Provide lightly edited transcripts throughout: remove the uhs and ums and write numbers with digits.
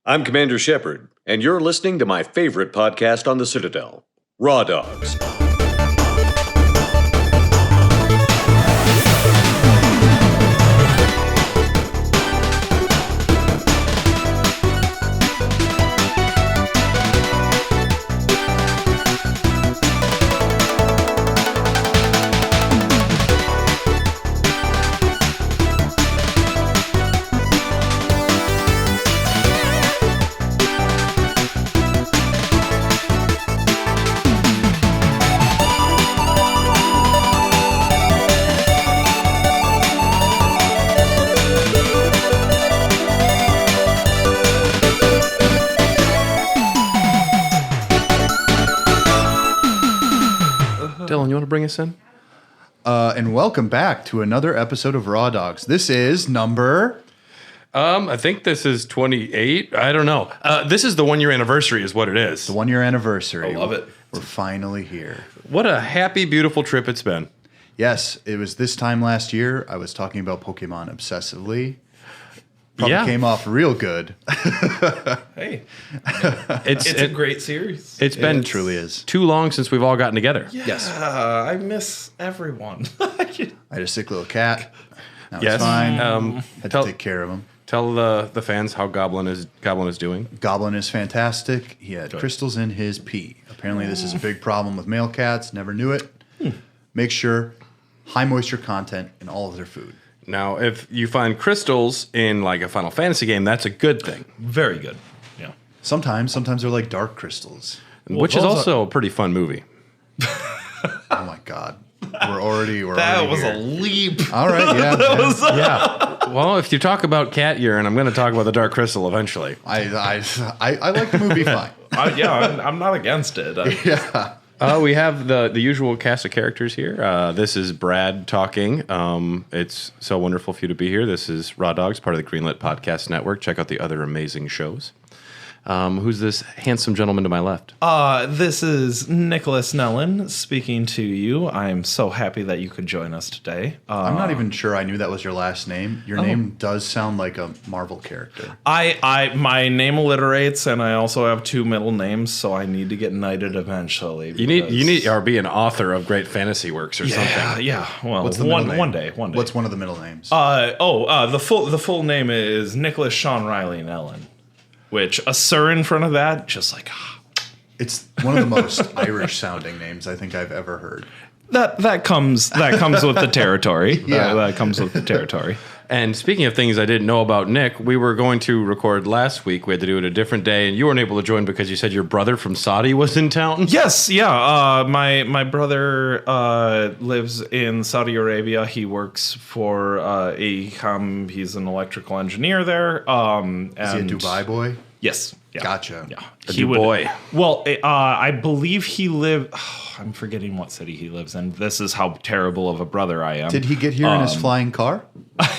I'm Commander Shepard, and you're listening to my favorite podcast on the Citadel, Raw Dogs. Dylan, you want to bring us in? And welcome back to another episode of Raw Dogs. This is number... I think this is 28. I don't know. This is the 1 year anniversary is what it is. The 1 year anniversary. I love it. We're finally here. What a happy, beautiful trip it's been. Yes, it was this time last year. I was talking about Pokemon obsessively. Probably came off real good. Hey, it's a great series. It's been truly is too long since we've all gotten together. Yeah, yes, I miss everyone. I had a sick little cat. That was Yes. fine. Had to take care of him. Tell the fans how Goblin is doing. Goblin is fantastic. He had crystals in his pee. Apparently, this is a big problem with male cats. Never knew it. Make sure high moisture content in all of their food. Now, if you find crystals in like a Final Fantasy game, that's a good thing. Very good. Yeah. Sometimes they're like dark crystals. Which is also a pretty fun movie. Oh my god. We're already That was here. a leap. All right, yeah. Well, if you talk about cat urine, I'm going to talk about the Dark Crystal eventually. I like the movie fine. I'm not against it. We have the usual cast of characters here. This is Brad talking. It's so wonderful for you to be here. This is Raw Dogs, part of the Greenlit Podcast Network. Check out the other amazing shows. Who's this handsome gentleman to my left? This is Nicholas Nellen speaking to you. I'm so happy that you could join us today. I'm not even sure I knew that was your last name. Your name does sound like a Marvel character. My name alliterates, and I also have two middle names, so I need to get knighted eventually. You need or be an author of great fantasy works or something. Yeah. Well, What's the middle name? One day. What's one of the middle names? The full name is Nicholas Sean Riley Nellen, which a sir in front of that, just like It's one of the most Irish sounding names I think I've ever heard. that comes with the territory. Yeah. That comes with the territory. And speaking of things I didn't know about Nick, we were going to record last week. We had to do it a different day, and you weren't able to join because you said your brother from Saudi was in town? Yes, yeah. My brother lives in Saudi Arabia. He works for AECOM. He's an electrical engineer there. Is he a Dubai boy? Yes. Yeah. Gotcha. Yeah. Boy. Well, I believe he lived... I'm forgetting what city he lives in. This is how terrible of a brother I am. Did he get here in his flying car?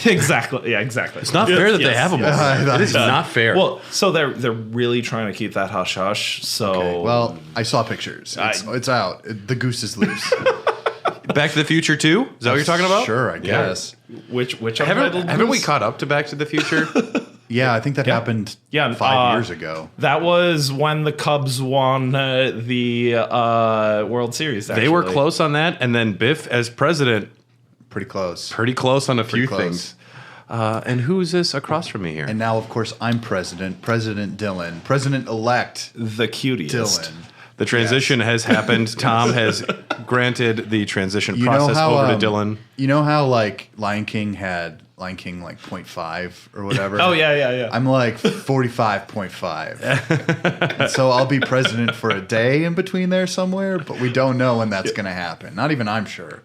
Exactly. Yeah, exactly. It's not fair that they have them over there. It is not fair. Well, so they're really trying to keep that hush hush. So Okay. Well, I saw pictures. It's out. The goose is loose. Back to the Future 2? Is that what you're talking about? Sure, I guess. which Haven't we caught up to Back to the Future? Yeah, I think that happened 5 years ago. That was when the Cubs won the World Series. Actually. They were close on that, and then Biff as president. Pretty close. Pretty close on a few close. things. And who's this across from me here? And now, of course, I'm President Dylan. President-elect the cutest. Dylan. The transition has happened. Tom has granted the transition process over to Dylan. You know how, like, Lion King like 0.5 or whatever? Oh, yeah. I'm like 45.5. And so I'll be president for a day in between there somewhere, but we don't know when that's going to happen. Not even I'm sure.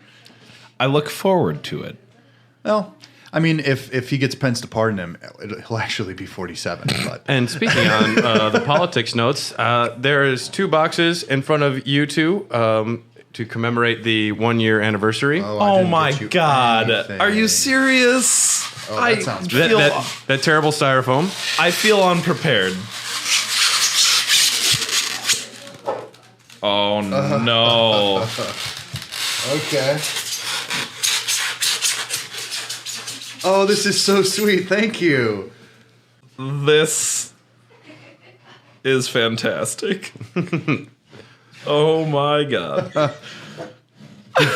I look forward to it. Well, I mean, if he gets Pence to pardon him, he'll actually be 47. But And speaking on the politics notes, there is 2 boxes in front of you two to commemorate the 1 year anniversary. Oh my God. anything. Are you serious? Oh, that sounds That terrible styrofoam. I feel unprepared. Oh no. Okay. Oh, this is so sweet. Thank you. This is fantastic. Oh my god.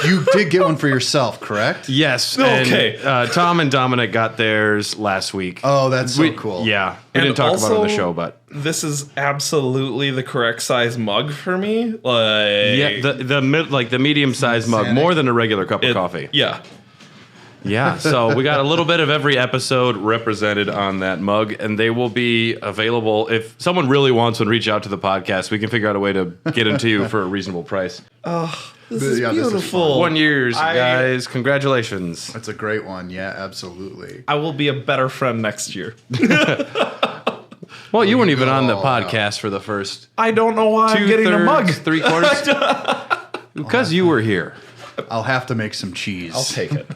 You did get one for yourself, correct? Yes. Okay. And, Tom and Dominic got theirs last week. Oh, that's so cool. Yeah. We And didn't talk about it on the also, show, but this is absolutely the correct size mug for me. Like, yeah, the medium sized mug, more than a regular cup of coffee. Yeah. Yeah, so we got a little bit of every episode represented on that mug, and they will be available. If someone really wants one, reach out to the podcast. We can figure out a way to get them to you for a reasonable price. This is beautiful. 1 year, guys. Congratulations. That's a great one. Yeah, absolutely. I will be a better friend next year. Well, you weren't even on the podcast for the first I don't know why I'm getting a mug. 3/4. Because you were here. I'll have to make some cheese. I'll take it.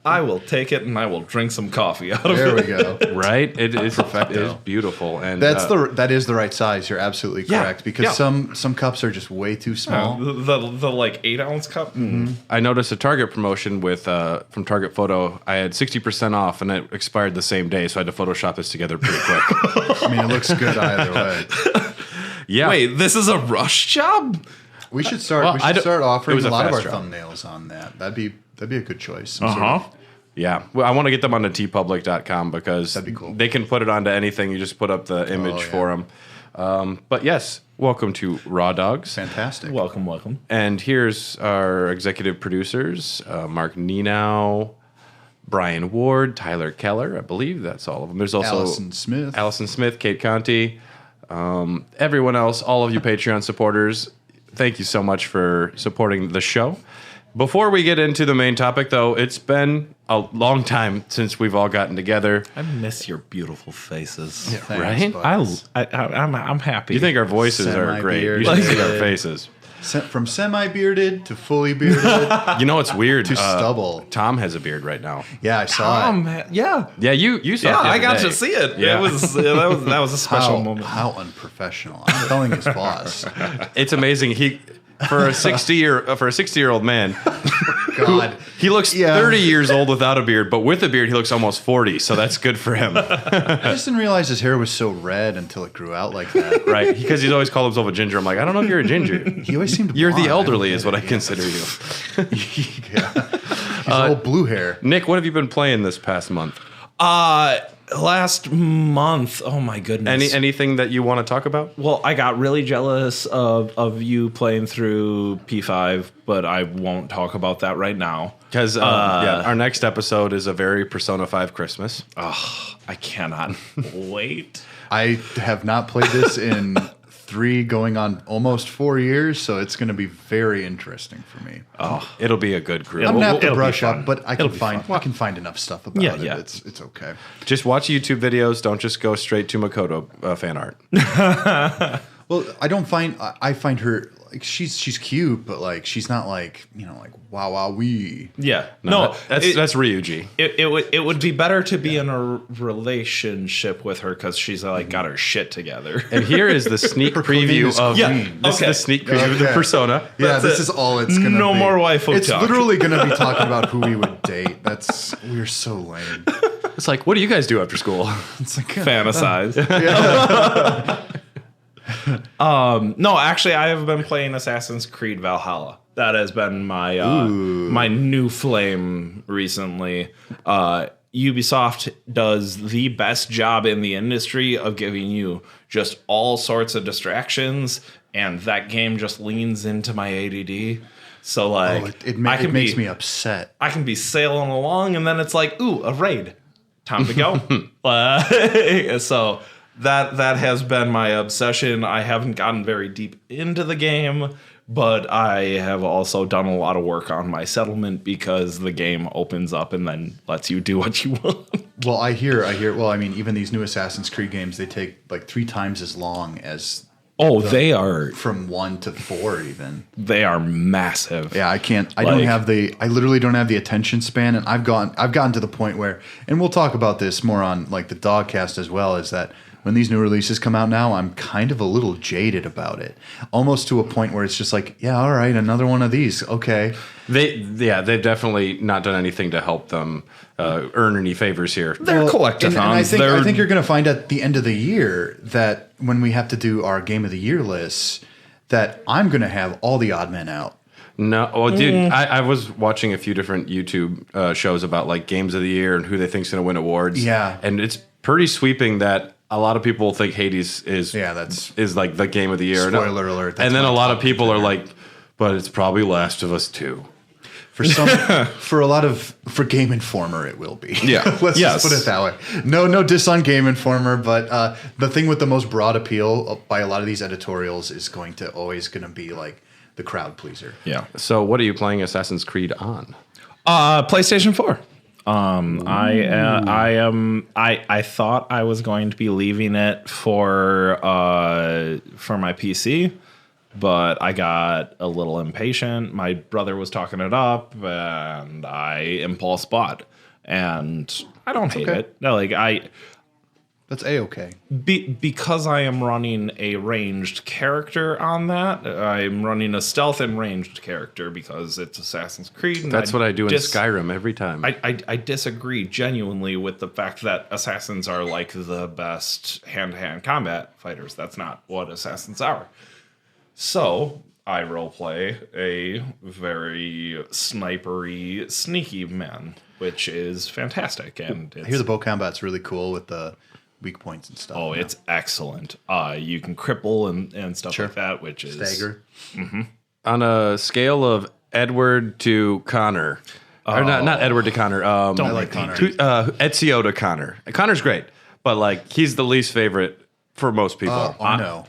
I will take it, and I will drink some coffee out of There it. we go. Right? It is Perfecto. beautiful. And That is the right size. You're absolutely Yeah, correct. Because yeah. some cups are just way too small. The like 8-ounce cup. I noticed a Target promotion with from Target Photo. I had 60% off, and it expired the same day, so I had to Photoshop this together pretty quick. I mean, it looks good either way. Yeah. Wait, this is a rush job? We should start. Well, we I should don't- start it offering was a a lot of our fast job. thumbnails on that. That'd be a good choice. Some sort of- Yeah. Well, I want to get them onto tpublic.com because That'd be cool. they can put it onto anything. You just put up the image for them. But yes, welcome to Raw Dogs. Fantastic. Welcome. And here's our executive producers, Mark Nenow, Brian Ward, Tyler Keller. I believe that's all of them. There's also Allyson Smith, Kate Conti, everyone else, all of you Patreon supporters. Thank you so much for supporting the show. Before we get into the main topic, though, it's been a long time since we've all gotten together. I miss your beautiful faces. Thanks, right? buds. I'm happy. You think our voices are great. You should see our faces. From semi-bearded to fully bearded You know what's weird? to stubble. Tom has a beard right now. Yeah, I saw it. Yeah. Yeah, you saw it. Yeah, the I other got day. to see it. Yeah. That was a special moment. How unprofessional. I'm telling his boss. It's amazing. For a 60-year-old man, God. he looks 30 years old without a beard, but with a beard, he looks almost 40. So that's good for him, I just didn't realize his hair was so red until it grew out like that. right? Because he's always called himself a ginger. I'm like, I don't know if you're a ginger. He always seemed You're blonde. the elderly, is what I Yeah. consider you. Yeah. He's all blue hair. Nick, what have you been playing this past month? Last month, oh my goodness. Anything that you want to talk about? Well, I got really jealous of you playing through P5, but I won't talk about that right now. Because our next episode is a very Persona 5 Christmas. I cannot wait. I have not played this in 3 going on almost 4 years, so it's going to be very interesting for me. It'll be a good group. I'm going to have to it'll be brush fun. up, but I can find enough stuff about it. Yeah. It's okay. Just watch YouTube videos. Don't just go straight to Makoto fan art. Well, I find her like she's cute, but like she's not like like wow wee. Yeah. That's Ryuji. It would be better to be in a relationship with her because she's like got her shit together. And here is the sneak preview is of Queen. this is the sneak preview of the Okay. Persona. Yeah, That's this it. is all it's gonna be. No more waifu It's talk. literally gonna be talking about who we would date. We're so lame. It's like, what do you guys do after school? It's like Fantasize. No, actually, I have been playing Assassin's Creed Valhalla. That has been my my new flame recently. Ubisoft does the best job in the industry of giving you just all sorts of distractions, and that game just leans into my ADD. So like, it makes me upset. I can be sailing along, and then it's like, ooh, a raid. Time to go. So that has been my obsession. I haven't gotten very deep into the game, but I have also done a lot of work on my settlement because the game opens up and then lets you do what you want. Well, I hear. Well, I mean, even these new Assassin's Creed games, they take like 3 times as long as They are from 1 to 4 even. they are massive. Yeah, I can't. I Like- literally don't have the attention span, and I've gotten to the point where, and we'll talk about this more on like the Dogcast as well. Is that when these new releases come out now, I'm kind of a little jaded about it. Almost to a point where it's just like, yeah, all right, another one of these. Okay. They've definitely not done anything to help them earn any favors here. They're collectathons. And I think you're going to find at the end of the year that when we have to do our Game of the Year lists, that I'm going to have all the odd men out. No, well, dude, I was watching a few different YouTube shows about like games of the year and who they think's going to win awards. Yeah, and it's pretty sweeping that a lot of people think Hades is like the game of the year. Spoiler alert! And then a lot of people are like, but it's probably Last of Us 2. For some, for Game Informer, it will be. Yeah, let's just put it that way. No diss on Game Informer, but the thing with the most broad appeal by a lot of these editorials is always going to be like the crowd pleaser. Yeah. So, what are you playing Assassin's Creed on? PlayStation 4. I thought I was going to be leaving it for my PC, but I got a little impatient. My brother was talking it up, and I impulse bought. And I don't hate it. No, That's A-okay. Because I am running a ranged character on that. I'm running a stealth and ranged character because it's Assassin's Creed. And That's what I do in Skyrim every time. I disagree genuinely with the fact that assassins are like the best hand-to-hand combat fighters. That's not what assassins are. So I roleplay a very snipery, sneaky man, which is fantastic. And I hear the bow combat's really cool with the weak points and stuff. Oh, it's excellent. You can cripple and stuff like that, which is stagger. Mm-hmm. On a scale of Edward to Connor, or not Edward to Connor. Don't like Connor. Ezio to Connor. Connor's great, but like he's the least favorite for most people. No.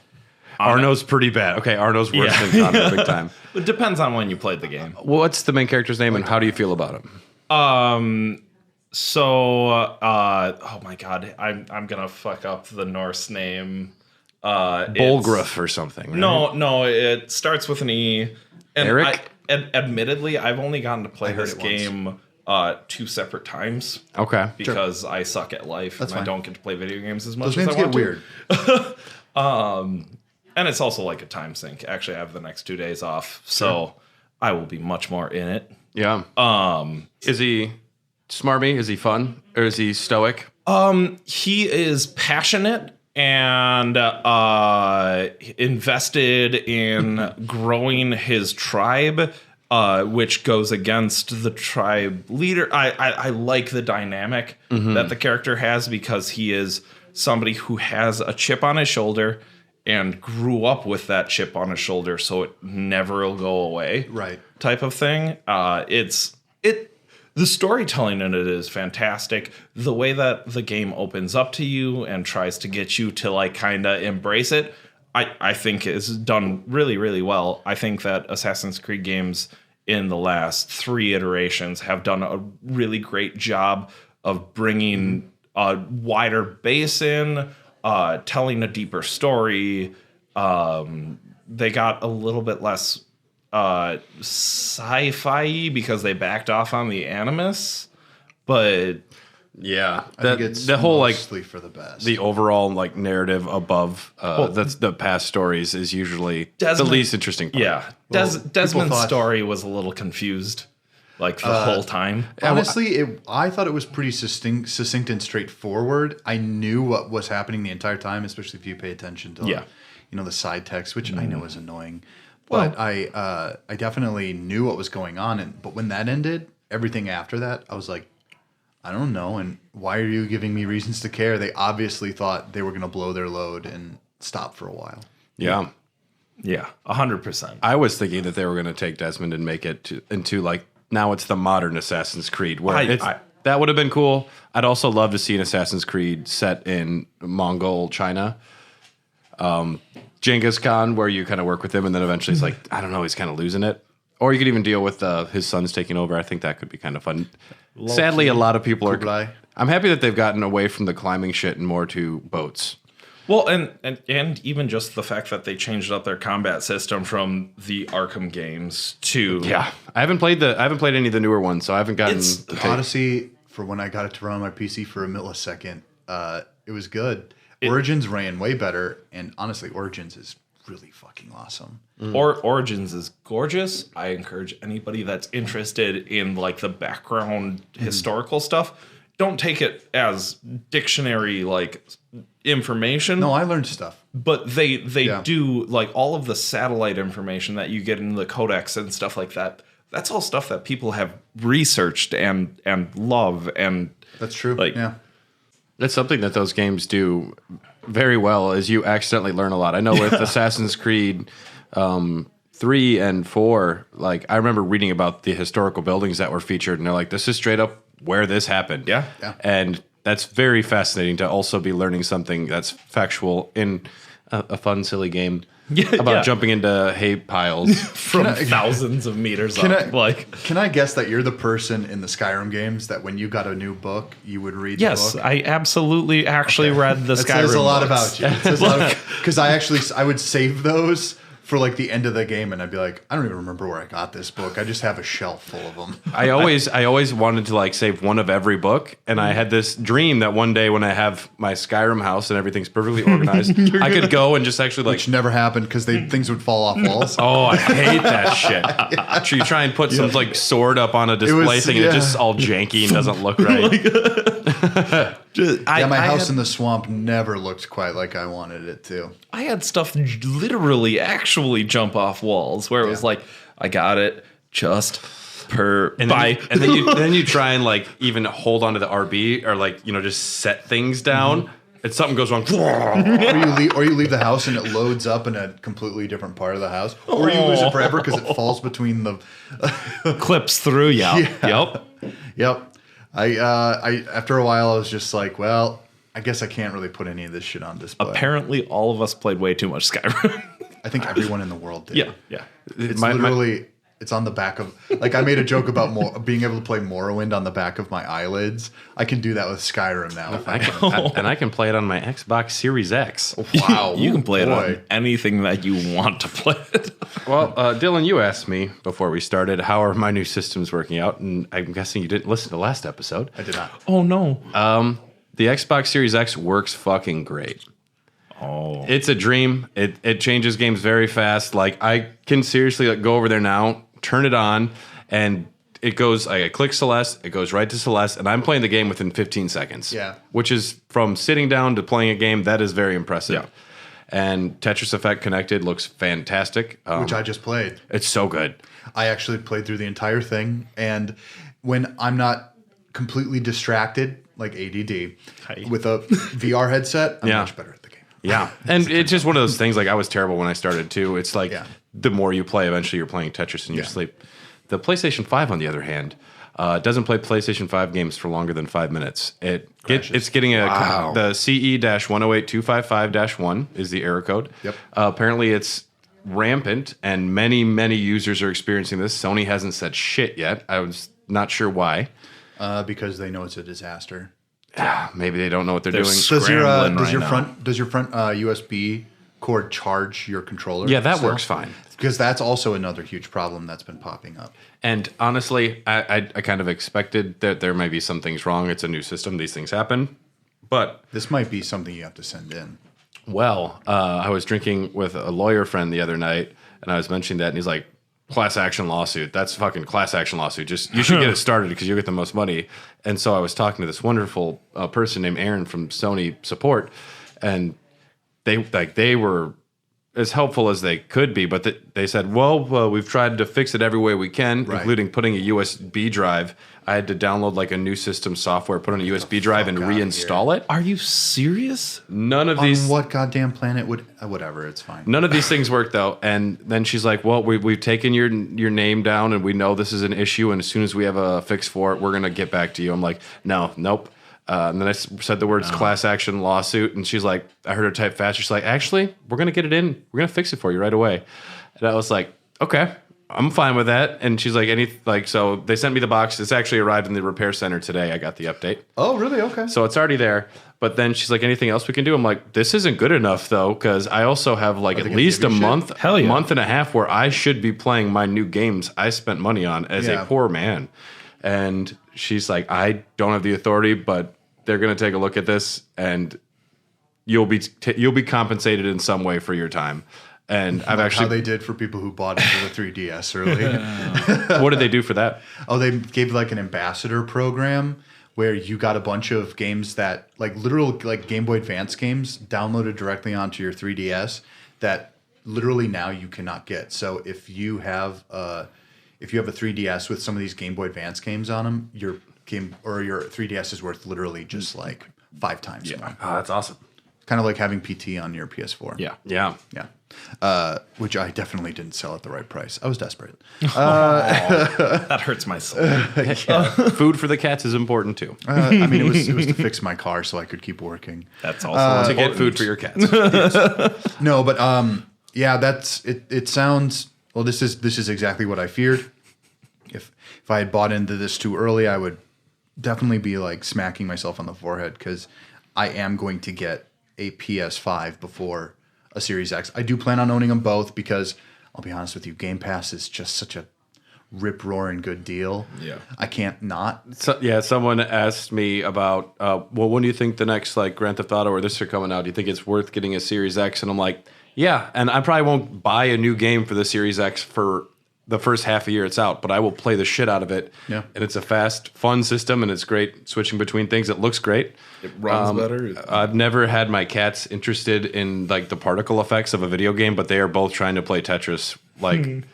Arno's pretty bad. Okay, Arno's worse than Connor big time. It depends on when you played the game. What's the main character's name, and how do you feel about him? Oh my god, I'm gonna fuck up the Norse name. Bolgraf or something. Right? No, it starts with an E. And Eric? Admittedly, I've only gotten to play this game 2 separate times. Okay, because I suck at life and I don't get to play video games as much Those as I names want get weird. And it's also like a time sink. Actually, I have the next 2 days off, so I will be much more in it. Yeah. Is he smarmy? Is he fun? Or is he stoic? He is passionate and invested in growing his tribe, which goes against the tribe leader. I like the dynamic that the character has because he is somebody who has a chip on his shoulder and grew up with that chip on his shoulder, so it never will go away. Right. Type of thing. The storytelling in it is fantastic. The way that the game opens up to you and tries to get you to like kind of embrace it, I think is done really, really well. I think that Assassin's Creed games in the last 3 iterations have done a really great job of bringing a wider base in, telling a deeper story. They got a little bit less sci-fi because they backed off on the Animus, but yeah, I think it's the whole mostly for the best. The overall like narrative above that's the past stories is usually the least interesting part. Yeah, Desmond's story was a little confused like the whole time. Honestly, I thought it was pretty succinct and straightforward. I knew what was happening the entire time, especially if you pay attention to the side text, which I know is annoying. But I definitely knew what was going on. But when that ended, everything after that, I was like, I don't know. And why are you giving me reasons to care? They obviously thought they were going to blow their load and stop for a while. Yeah. Yeah, 100%. I was thinking that they were going to take Desmond and make it into like, now it's the modern Assassin's Creed, where that would have been cool. I'd also love to see an Assassin's Creed set in Mongol China. Genghis Khan, where you kind of work with him, and then eventually he's like, I don't know, he's kind of losing it. Or you could even deal with his sons taking over. I think that could be kind of fun. Sadly, a lot of people are. I'm happy that they've gotten away from the climbing shit and more to boats. Well, and even just the fact that they changed up their combat system from the Arkham games to I haven't played any of the newer ones, so I haven't gotten Odyssey. For when I got it to run on my PC for a millisecond, it was good. Origins ran way better, and honestly, Origins is really fucking awesome. Origins is gorgeous. I encourage anybody that's interested in like the background historical stuff, don't take it as dictionary like information. No, I learned stuff. But they do like all of the satellite information that you get in the codex and stuff like that. That's all stuff that people have researched and love, and That's true. Like, yeah. That's something that those games do very well, is you accidentally learn a lot. I know with Assassin's Creed 3 and 4, like I remember reading about the historical buildings that were featured, and they're like, this is straight up where this happened. Yeah. And that's very fascinating to also be learning something that's factual in a fun, silly game about jumping into hay piles from thousands of meters Can up. Can I guess that you're the person in the Skyrim games that when you got a new book, you would read the Yes, book? I absolutely actually read the Skyrim. It says a lot books. about you. It says a lot because I would save those for like the end of the game, and I'd be like, I don't even remember where I got this book. I just have a shelf full of them. I always wanted to like save one of every book, and I had this dream that one day when I have my Skyrim house and everything's perfectly organized, I could go and just actually like. Which never happened because things would fall off walls. Oh, I hate that shit. So you try and put some like sword up on a display thing, and it's just all janky and doesn't look right. My house in the swamp never looked quite like I wanted it to. I had stuff literally actually jump off walls where it was like, I got it just and then you try and like even hold onto the RB or like, just set things down. And something goes wrong. or you leave the house and it loads up in a completely different part of the house. Or you lose it forever because it falls between the clips through. Yep. I after a while I was just like, well, I guess I can't really put any of this shit on display. Apparently all of us played way too much Skyrim. I think everyone in the world did. Yeah. It's literally it's on the back of, like, I made a joke about being able to play Morrowind on the back of my eyelids. I can do that with Skyrim now. And I can play it on my Xbox Series X. Wow. You can play it on anything that you want to play it. Well, Dylan, you asked me before we started, how are my new systems working out? And I'm guessing you didn't listen to last episode. I did not. Oh, no. The Xbox Series X works fucking great. Oh. It's a dream. It changes games very fast. Like, I can seriously go over there now, turn it on, and it goes, I click Celeste, it goes right to Celeste, and I'm playing the game within 15 seconds. Yeah. Which is, from sitting down to playing a game, that is very impressive. Yeah. And Tetris Effect Connected looks fantastic. Which I just played. It's so good. I actually played through the entire thing, and when I'm not completely distracted, like ADD, with a VR headset, I'm much better at the game. Yeah. And it's just one of those things, like, I was terrible when I started, too. It's like, the more you play, eventually you're playing Tetris in your sleep. The PlayStation 5, on the other hand, doesn't play PlayStation 5 games for longer than 5 minutes. It's getting the CE-108255-1 is the error code. Yep. Apparently it's rampant, and many, many users are experiencing this. Sony hasn't said shit yet. I was not sure why. Because they know it's a disaster. Maybe they don't know what they're doing. Does your front USB cord charge your controller? Yeah, that works fine. Because that's also another huge problem that's been popping up. And honestly, I kind of expected that there might be some things wrong. It's a new system; these things happen. But this might be something you have to send in. Well, I was drinking with a lawyer friend the other night, and I was mentioning that, and he's like, "Class action lawsuit. That's fucking class action lawsuit. Just you should get it started because you get the most money." And so I was talking to this wonderful person named Aaron from Sony support, and they were as helpful as they could be, but they said, well, we've tried to fix it every way we can, including putting a USB drive. I had to download like a new system software, put on a USB drive, and reinstall it. Are you serious? None of these. On what goddamn planet would? Whatever, it's fine. None of these things work though. And then she's like, well, we've taken your name down, and we know this is an issue, and as soon as we have a fix for it, we're gonna get back to you. I'm like, nope. And then I said the words class action lawsuit, and she's like, I heard her type faster. She's like, actually, we're going to get it in. We're going to fix it for you right away. And I was like, okay, I'm fine with that. And she's like, so they sent me the box. It's actually arrived in the repair center today. I got the update. Oh, really? Okay. So it's already there. But then she's like, anything else we can do? I'm like, this isn't good enough though, because I also have like at least a month and a half where I should be playing my new games I spent money on as a poor man. And she's like, I don't have the authority, but they're going to take a look at this. And you'll be compensated in some way for your time. And I've actually how they did for people who bought into the 3DS early. What did they do for that? Oh, they gave like an ambassador program where you got a bunch of games that like literal like Game Boy Advance games downloaded directly onto your 3DS that literally now you cannot get. So if you have a 3DS with some of these Game Boy Advance games on them, your 3DS is worth literally just like 5 times more. Oh, that's awesome. Kind of like having PT on your PS4. Yeah. Which I definitely didn't sell at the right price. I was desperate. That hurts my soul. Food for the cats is important too. I mean, it was to fix my car so I could keep working. That's also To get food for your cats. No, but yeah, that's it. It sounds well. This is exactly what I feared. If I had bought into this too early, I would definitely be like smacking myself on the forehead because I am going to get a PS5 before a Series X. I do plan on owning them both because I'll be honest with you, Game Pass is just such a rip-roaring good deal. Yeah. I can't not. So, someone asked me about, well, when do you think the next like Grand Theft Auto or this are coming out? Do you think it's worth getting a Series X? And I'm like, yeah. And I probably won't buy a new game for the Series X for the first half a year it's out, but I will play the shit out of it. Yeah. And it's a fast, fun system, and it's great switching between things. It looks great. It runs better. I've never had my cats interested in like the particle effects of a video game, but they are both trying to play Tetris. Like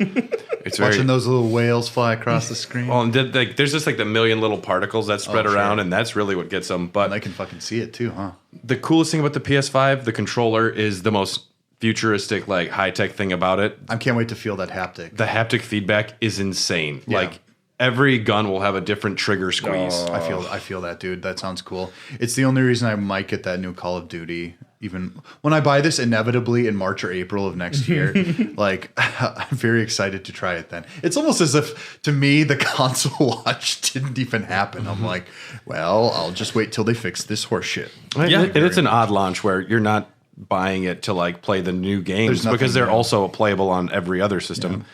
it's Watching those little whales fly across the screen. well, and there's just like the million little particles that spread around, and that's really what gets them. But And I can fucking see it too, huh? the coolest thing about the PS5, the controller is the most futuristic, like high-tech thing about it. I can't wait to feel that haptic. The haptic feedback is insane. Yeah. Like every gun will have a different trigger squeeze. I feel that, dude. That sounds cool. It's the only reason I might get that new Call of Duty. Even when I buy this inevitably in March or April of next year, like I'm very excited to try it then. It's almost as if to me the console watch didn't even happen. I'm like, well, I'll just wait till they fix this horse shit. Yeah, and it's an odd launch where you're not buying it to like play the new games nothing because they're new. also playable on every other system.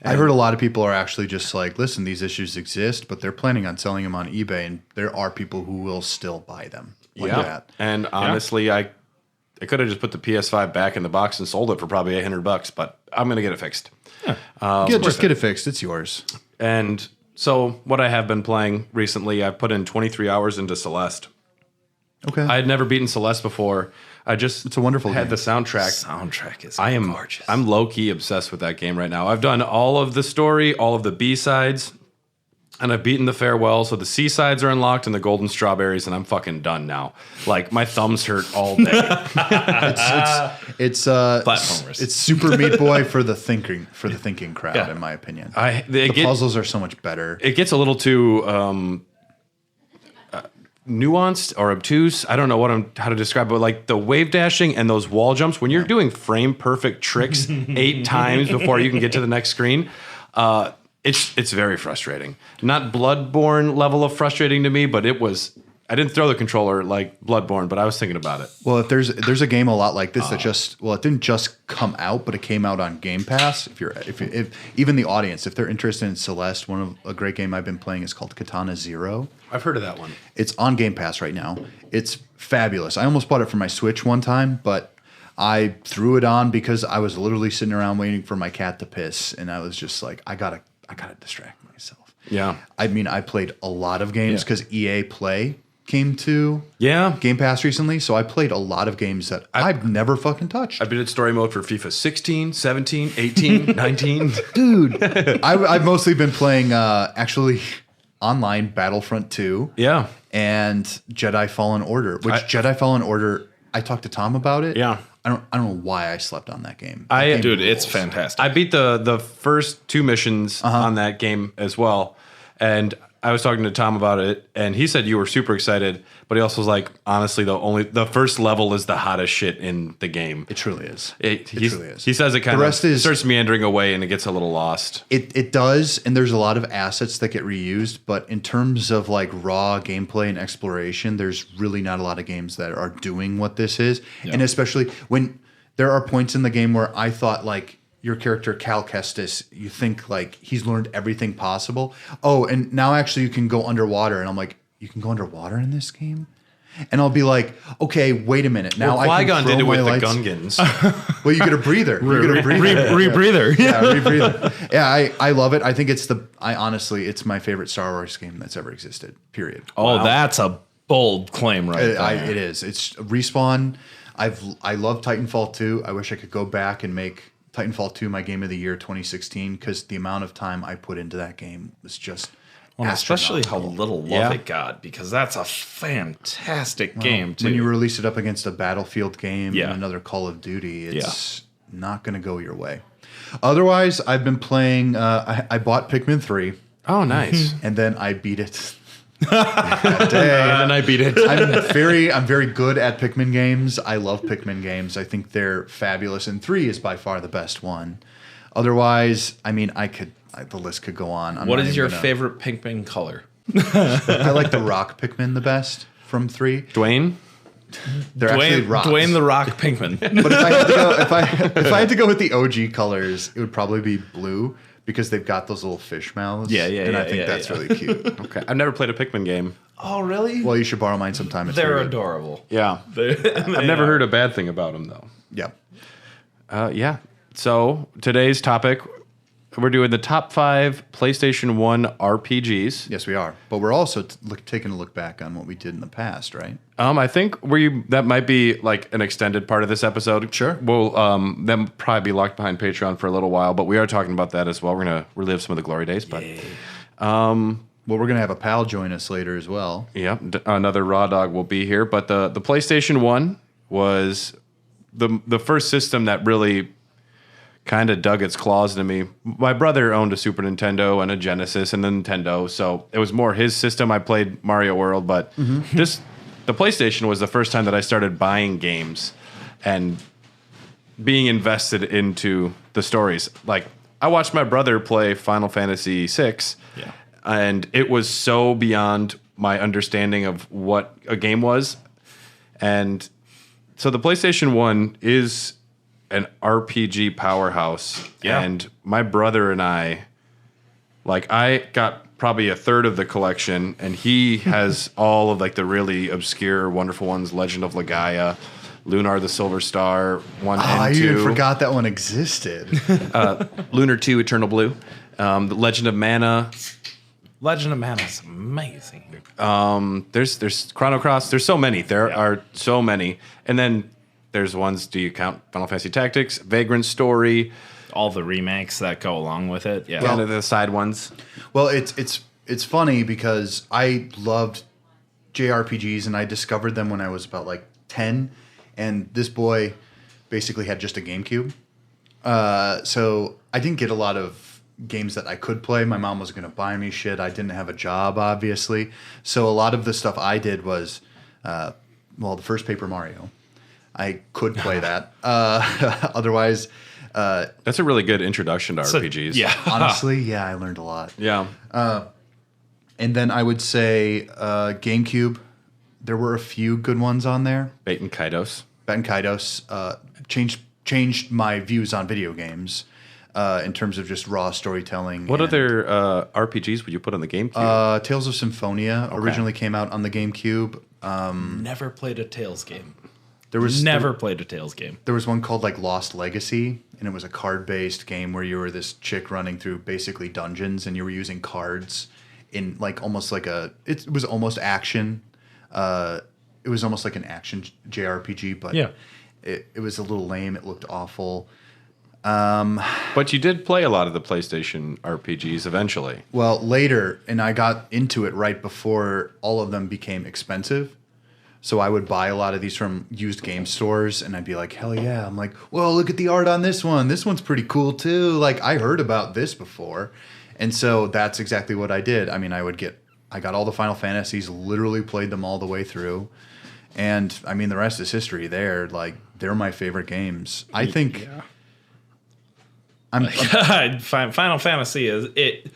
Yeah. I heard a lot of people are actually just like, listen, these issues exist, but they're planning on selling them on eBay, and there are people who will still buy them like that. And honestly, I could have just put the PS5 back in the box and sold it for probably $800, but I'm going to get it fixed. Just get it fixed. It's yours. And so what I have been playing recently, I've put in 23 hours into Celeste. Okay. I had never beaten Celeste before. It's a wonderful had game. the soundtrack. Soundtrack is gorgeous. I'm low-key obsessed with that game right now. I've done all of the story, all of the B-sides, and I've beaten the farewell. So the C-sides are unlocked and the golden strawberries, and I'm fucking done now. Like my thumbs hurt all day. It's Platformers. It's Super Meat Boy for the thinking crowd, in my opinion. The puzzles are so much better. It gets a little too nuanced or obtuse. I don't know how to describe it, but like the wave dashing and those wall jumps, when you're doing frame perfect tricks 8 times before you can get to the next screen, it's very frustrating. Not Bloodborne level of frustrating to me, but I didn't throw the controller like Bloodborne, but I was thinking about it. Well, if there's a game a lot like this that it didn't just come out, but it came out on Game Pass. If even the audience, if they're interested in Celeste, a great game I've been playing is called Katana Zero. I've heard of that one. It's on Game Pass right now. It's fabulous. I almost bought it for my Switch one time, but I threw it on because I was literally sitting around waiting for my cat to piss, and I was just like, I gotta distract myself. Yeah. I mean, I played a lot of games because EA Play came to Game Pass recently, so I played a lot of games that I've never fucking touched. I've been in story mode for FIFA 16, 17, 18, 19. Dude, I've mostly been playing actually online Battlefront 2 and Jedi Fallen Order, Jedi Fallen Order, I talked to Tom about it. Yeah. I don't know why I slept on that game. Dude, it's fantastic. I beat the first 2 missions on that game as well, and I was talking to Tom about it, and he said you were super excited, but he also was like, honestly, the first level is the hottest shit in the game. It truly is. It truly is. He says it kind of starts meandering away and it gets a little lost. It does, and there's a lot of assets that get reused, but in terms of like raw gameplay and exploration, there's really not a lot of games that are doing what this is. Yeah. And especially when there are points in the game where I thought like, your character, Cal Kestis, you think like he's learned everything possible. Oh, and now actually you can go underwater. And I'm like, you can go underwater in this game? And I'll be like, okay, wait a minute. Now I can Qui-Gon throw did it my with lights. the Gungans. Well, you get a breather. You get a breather. Rebreather. Yeah, rebreather. Yeah, I love it. I think honestly, it's my favorite Star Wars game that's ever existed. Period. Oh, that's a bold claim, right there. It is. It's Respawn. I love Titanfall 2. I wish I could go back and make Titanfall 2 my game of the year 2016 because the amount of time I put into that game was just especially how astronomical. little love it got, because that's a fantastic game too. When you release it up against a Battlefield game Yeah. and another Call of Duty, it's not going to go your way. Otherwise, I've been playing. I bought Pikmin 3, Oh, nice. and then I beat it. That day. And I beat it. I'm very good at Pikmin games. I love Pikmin games. I think they're fabulous, and 3 is by far the best one. Otherwise, I mean, the list could go on. What is your favorite Pikmin color? I like the rock Pikmin the best from 3. Dwayne? They're actually rocks. Dwayne the Rock Pinkman. But if I had to go, if I had to go with the OG colors, it would probably be blue because they've got those little fish mouths. And I think that's really cute. Okay. I've never played a Pikmin game. Oh, really? Well, you should borrow mine sometime. It's They're very good. adorable. Yeah. I've never heard a bad thing about them, though. Yeah. Yeah. So today's topic, we're doing the top 5 PlayStation 1 RPGs. Yes, we are. But we're also taking a look back on what we did in the past, right? I think that might be like an extended part of this episode. Sure. We'll then probably be locked behind Patreon for a little while, but we are talking about that as well. We're gonna relive some of the glory days, but Well, we're going to have a pal join us later as well. yeah, another Raw Dog will be here. But the PlayStation 1 was the first system that really kind of dug its claws into me. My brother owned a Super Nintendo and a Genesis and a Nintendo, so it was more his system. I played Mario World, but just the PlayStation was the first time that I started buying games and being invested into the stories. Like, I watched my brother play Final Fantasy VI, and it was so beyond my understanding of what a game was. And so the PlayStation 1 is an RPG powerhouse. Yeah. And my brother and I got probably a third of the collection, and he has all of like the really obscure, wonderful ones: Legend of Legaia, Lunar the Silver Star 1 and I 2. even forgot that one existed. Lunar 2, Eternal Blue, the Legend of Mana. Legend of Mana is amazing. There's Chrono Cross. There's so many. There are so many. And then there's ones, do you count Final Fantasy Tactics, Vagrant Story, All the remakes that go along with it. Yeah. kind of the side ones. Well, it's funny because I loved JRPGs and I discovered them when I was about like 10, and this boy basically had just a GameCube. So I didn't get a lot of games that I could play. My mom was going to buy me shit. I didn't have a job, obviously. So a lot of the stuff I did was, the first Paper Mario. I could play that. Otherwise... That's a really good introduction to RPGs. Yeah. honestly, yeah, I learned a lot. Yeah. And then I would say GameCube. There were a few good ones on there. Bait and Kaidos. Ben Kaidos changed my views on video games in terms of just raw storytelling. What and, other RPGs would you put on the GameCube? Tales of Symphonia originally came out on the GameCube. Never played a Tales game. There was Played a Tales game. There was one called like Lost Legacy, and it was a card-based game where you were this chick running through basically dungeons, and you were using cards in like almost like it was almost action. It was almost like an action JRPG, but it was a little lame. It looked awful. But you did play a lot of the PlayStation RPGs eventually. Well, later, and I got into it right before all of them became expensive. So I would buy a lot of these from used game stores, and I'd be like, hell yeah. I'm like, well, look at the art on this one. This one's pretty cool, too. Like, I heard about this before. And so that's exactly what I did. I mean, I got all the Final Fantasies, literally played them all the way through. And, I mean, the rest is history there. Like, they're my favorite games. I think... Final Fantasy is it.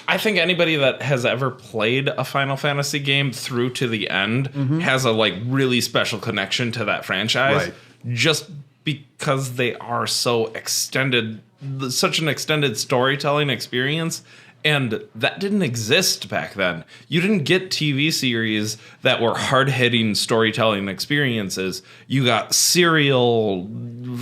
I think anybody that has ever played a Final Fantasy game through to the end has a like really special connection to that franchise, just because they are so extended, such an extended storytelling experience, And that didn't exist back then. You didn't get TV series that were hard-hitting storytelling experiences. You got serial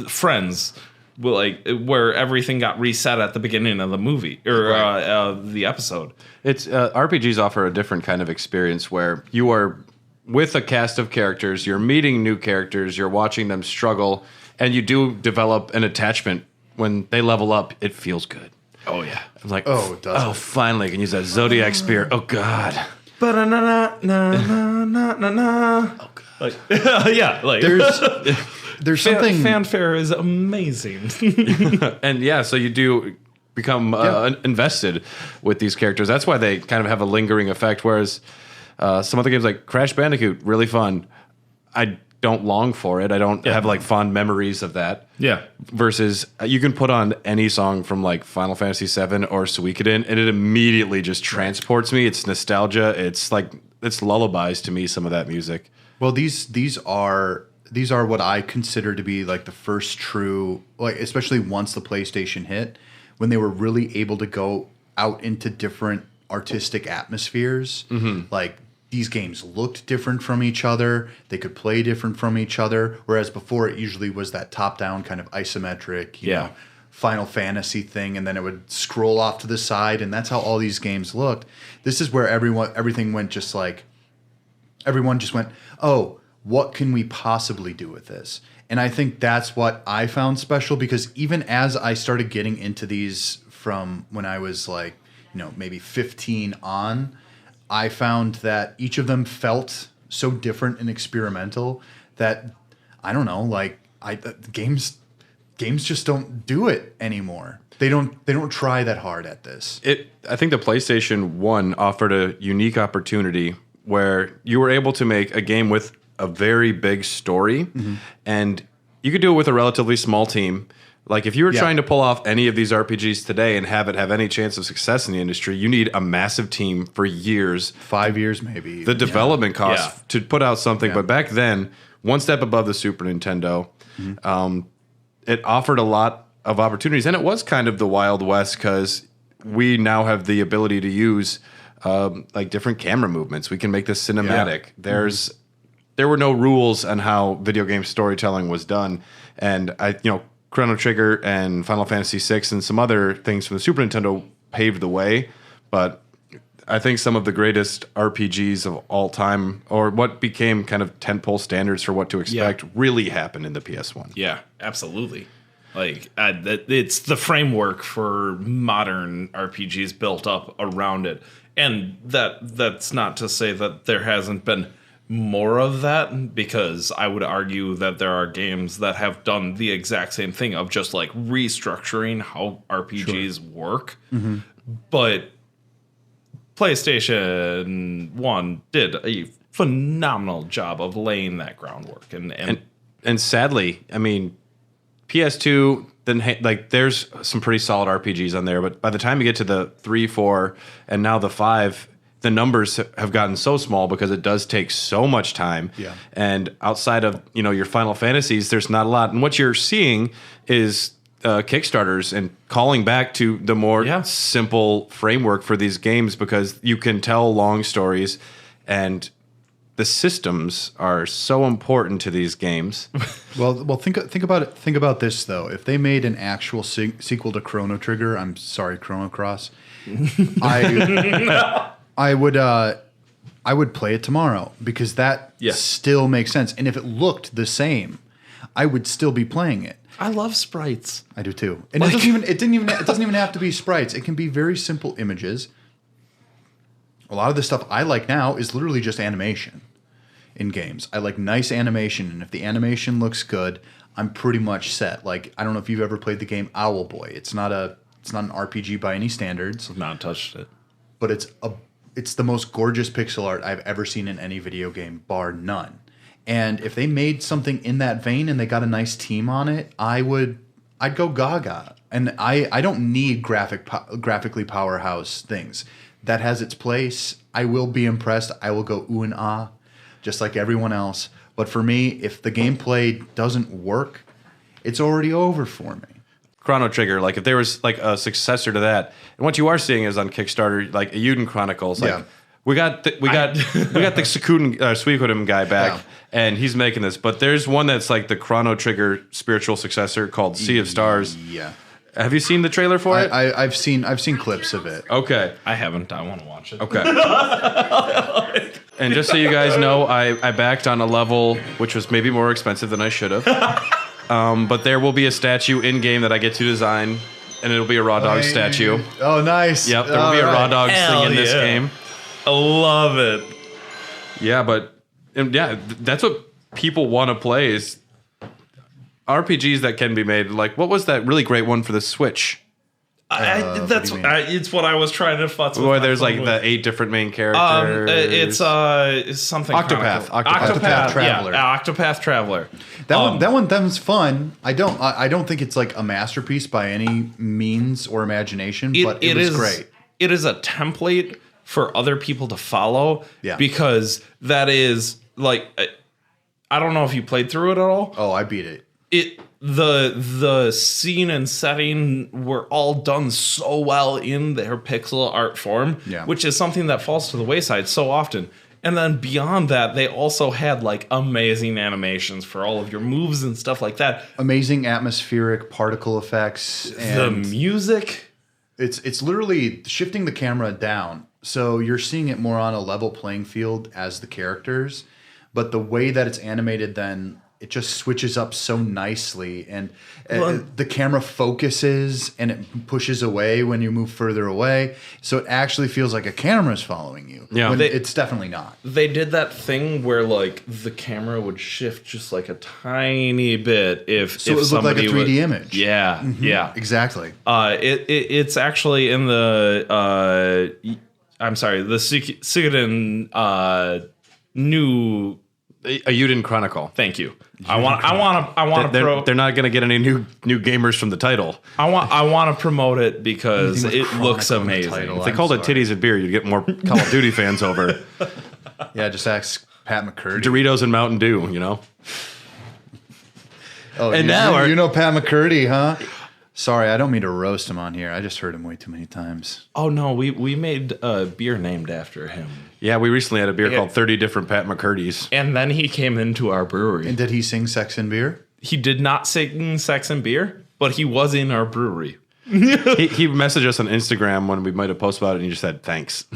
Friends, like where everything got reset at the beginning of the movie or the episode. It's RPGs offer a different kind of experience where you are with a cast of characters, you're meeting new characters, you're watching them struggle, and you do develop an attachment. When they level up, it feels good. Oh, yeah. I'm like, Oh, does it? finally, I can use that Zodiac Spear. Oh, God. Oh, God. Like, yeah, like There's something... fanfare is amazing. And yeah, so you do become invested with these characters. That's why they kind of have a lingering effect, whereas some other games like Crash Bandicoot, really fun. I don't long for it. I don't have like fond memories of that. Yeah. Versus you can put on any song from like Final Fantasy VII or Suikoden and it immediately just transports me. It's nostalgia. It's like it's lullabies to me, some of that music. Well, these are what I consider to be like the first true, like especially once the PlayStation hit, when they were really able to go out into different artistic atmospheres. Like these games looked different from each other. They could play different from each other. Whereas before it usually was that top-down kind of isometric, you know, Final Fantasy thing, and then it would scroll off to the side, and that's how all these games looked. This is where everything went just like, everyone just went, oh, what can we possibly do with this? And I think that's what I found special, because even as I started getting into these from when I was like, you know, maybe 15 on, I found that each of them felt so different and experimental that, I don't know, like games just don't do it anymore. They don't try that hard at this. I think the PlayStation 1 offered a unique opportunity where you were able to make a game with a very big story, and you could do it with a relatively small team. Like, if you were trying to pull off any of these RPGs today and have it have any chance of success in the industry, you need a massive team for years. 5 years, maybe. The development costs to put out something. But back then, one step above the Super Nintendo, it offered a lot of opportunities. And it was kind of the Wild West, because we now have the ability to use like different camera movements. We can make this cinematic. There were no rules on how video game storytelling was done. And Chrono Trigger and Final Fantasy VI and some other things from the Super Nintendo paved the way. But I think some of the greatest RPGs of all time, or what became kind of tentpole standards for what to expect, really happened in the PS1. Yeah, absolutely. Like, it's the framework for modern RPGs built up around it. And that's not to say that there hasn't been more of that, because I would argue that there are games that have done the exact same thing of just like restructuring how RPGs work. But PlayStation 1 did a phenomenal job of laying that groundwork. And sadly, I mean, PS2, then there's some pretty solid RPGs on there, but by the time you get to the 3, 4, and now the 5, the numbers have gotten so small because it does take so much time. And outside of your Final Fantasies, there's not a lot. And what you're seeing is Kickstarters and calling back to the more simple framework for these games, because you can tell long stories, and the systems are so important to these games. Well, think about it. Think about this though. If they made an actual sequel to Chrono Trigger, I'm sorry, Chrono Cross, I would play it tomorrow, because that still makes sense. And if it looked the same, I would still be playing it. I love sprites. I do too. And it doesn't even have to be sprites. It can be very simple images. A lot of the stuff I like now is literally just animation in games. I like nice animation, and if the animation looks good, I'm pretty much set. Like, I don't know if you've ever played the game Owlboy. It's not an RPG by any standards. I've not touched it. But it's the most gorgeous pixel art I've ever seen in any video game, bar none. And if they made something in that vein and they got a nice team on it, I'd go gaga. And I don't need graphically powerhouse things. That has its place. I will be impressed. I will go ooh and ah, just like everyone else. But for me, if the gameplay doesn't work, it's already over for me. Chrono Trigger, like if there was like a successor to that, and what you are seeing is on Kickstarter, like a Yuden Chronicles, like we got the Suikoden guy back, and he's making this, but there's one that's like the Chrono Trigger spiritual successor called Sea of Stars. Yeah. Have you seen the trailer for it? I've seen clips of it. Okay. I haven't. I want to watch it. Okay. And just so you guys know, I backed on a level which was maybe more expensive than I should have. But there will be a statue in game that I get to design, and it'll be a Raw Dog statue. Oh, nice. Yep, there will be a Raw Dog thing in this game. I love it. Yeah, but that's what people want to play is RPGs that can be made. Like, what was that really great one for the Switch? It's what I was trying to futz with. Where there's like the 8 different main characters. It's something Octopath. Octopath Traveler. Yeah, Octopath Traveler. That one's fun. I don't think it's like a masterpiece by any means or imagination, but it was great. It is a template for other people to follow. Yeah. Because that is like, I don't know if you played through it at all. Oh, I beat it. The scene and setting were all done so well in their pixel art form, which is something that falls to the wayside so often. And then beyond that, they also had like amazing animations for all of your moves and stuff like that. Amazing atmospheric particle effects. And the music. It's literally shifting the camera down. So you're seeing it more on a level playing field as the characters. But the way that it's animated then, it just switches up so nicely, and the camera focuses and it pushes away when you move further away. So it actually feels like a camera's following you. Yeah, it's definitely not. They did that thing where like the camera would shift just like a tiny bit if it would look like a 3D image. Yeah, yeah, exactly. It's actually in the I'm sorry, the Suikoden new. A Yuden Chronicle. Thank you. I want to. They're not going to get any new gamers from the title. I want to promote it because it looks amazing. If they called it Titties and Beer, you'd get more Call of Duty fans over. Yeah, just ask Pat McCurdy. Doritos and Mountain Dew, you know. Oh, and you know Pat McCurdy, huh? Sorry, I don't mean to roast him on here. I just heard him way too many times. Oh no, we made a beer named after him. Yeah, we recently had a beer called 30 Different Pat McCurdy's. And then he came into our brewery. And did he sing Sex and Beer? He did not sing Sex and Beer, but he was in our brewery. he messaged us on Instagram when we might have posted about it, and he just said thanks.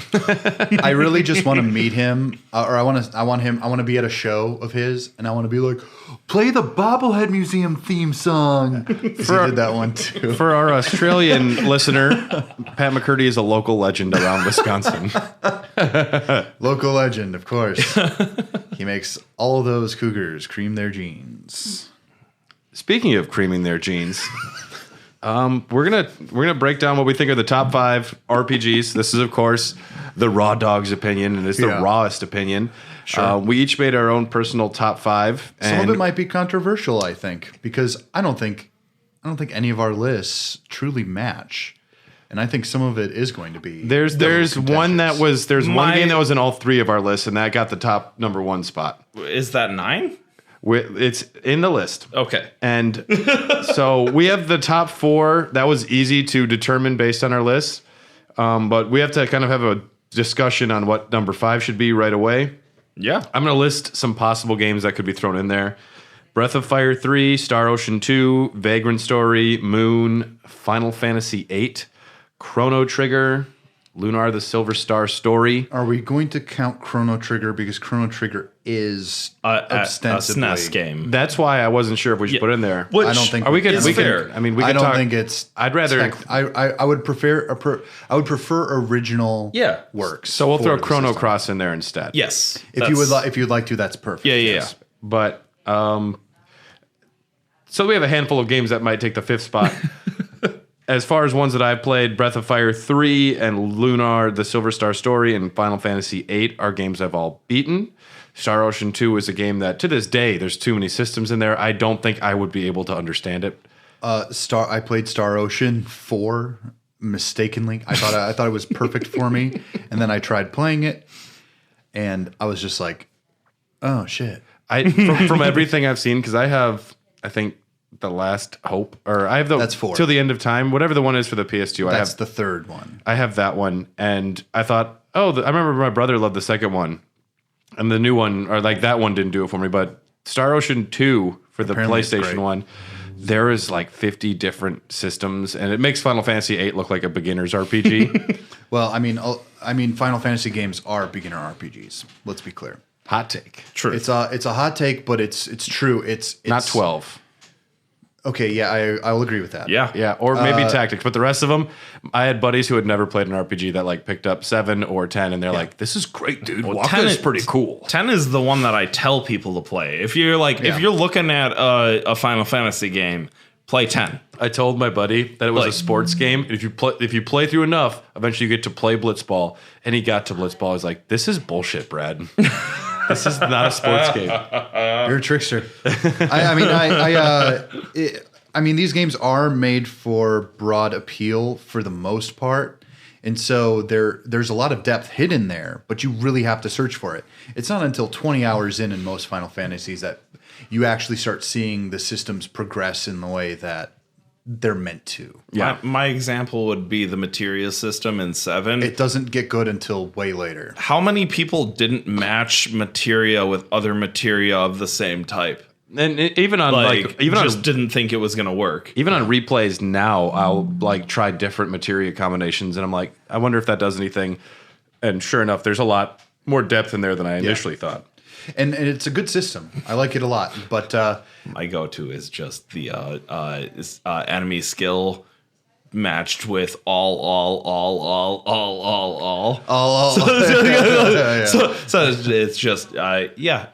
I really just want to meet him, or I want to be at a show of his, and I want to be like, play the Bobblehead Museum theme song. He did that one too. For our Australian listener, Pat McCurdy is a local legend around Wisconsin. Local legend, of course. He makes all those cougars cream their jeans. Speaking of creaming their jeans. We're gonna break down what we think are the top 5 RPGs. This is, of course, the Raw Dog's opinion, and it's the rawest opinion. Sure. We each made our own personal top 5. Some of it might be controversial, I think, because I don't think any of our lists truly match, and I think some of it is going to be. There's one game that was in all 3 of our lists, and that got the top number 1 spot. Is that 9? It's in the list. Okay. And so we have the top 4. That was easy to determine based on our list. But we have to kind of have a discussion on what number 5 should be right away. Yeah. I'm going to list some possible games that could be thrown in there. Breath of Fire 3, Star Ocean 2, Vagrant Story, Moon, Final Fantasy 8, Chrono Trigger, Lunar the Silver Star Story. Are we going to count Chrono Trigger because Chrono Trigger is ostensibly a SNES game? That's why I wasn't sure if we should put in there. I don't think we could. fair. I mean, we. I could don't talk, think it's. I'd rather. I would prefer. I would prefer original. Works. So we'll throw Chrono Cross in there instead. Yes. If you'd like to, that's perfect. Yeah. But so we have a handful of games that might take the 5th spot. As far as ones that I've played, Breath of Fire 3 and Lunar, the Silver Star Story, and Final Fantasy 8 are games I've all beaten. Star Ocean 2 is a game that, to this day, there's too many systems in there. I don't think I would be able to understand it. I played Star Ocean 4 mistakenly. I thought it was perfect for me, and then I tried playing it, and I was just like, oh shit. From everything I've seen, because I have, I think, The Last Hope, or I have That's 4. Till the End of Time, whatever the one is for the PS2. That's the third one. I have that one, and I thought, I remember my brother loved the second one, and the new one, or like that one didn't do it for me, but Star Ocean 2 for the Apparently it's PlayStation great. 1, there is like 50 different systems, and it makes Final Fantasy 8 look like a beginner's RPG. Well, I mean, Final Fantasy games are beginner RPGs. Let's be clear. Hot take. True. It's a hot take, but it's true. It's Not 12. Okay, yeah, I'll agree with that. Yeah. Yeah, or maybe Tactics, but the rest of them, I had buddies who had never played an RPG that like picked up 7 or 10, and they're like, "This is great, dude. Well, Waka 10 is is- pretty cool." 10 is the one that I tell people to play. If you're looking at a Final Fantasy game, play 10. I told my buddy that it was a Like- sports game. And if you play through enough, eventually you get to play Blitzball. And he got to Blitzball. I was like, "This is bullshit, Brad. This is not a sports game." You're a trickster. I mean, these games are made for broad appeal for the most part, and so there's a lot of depth hidden there, but you really have to search for it. It's not until 20 hours in most Final Fantasies that you actually start seeing the systems progress in the way that they're meant to. Yeah. My example would be the materia system in 7. It doesn't get good until way later. How many people didn't match materia with other materia of the same type? And even on Didn't think it was going to work. even on replays now, I'll like try different materia combinations, and I'm like, I wonder if that does anything. And sure enough, there's a lot more depth in there than I initially thought. And it's a good system. I like it a lot. But My go-to is just the enemy skill matched with all. So it's just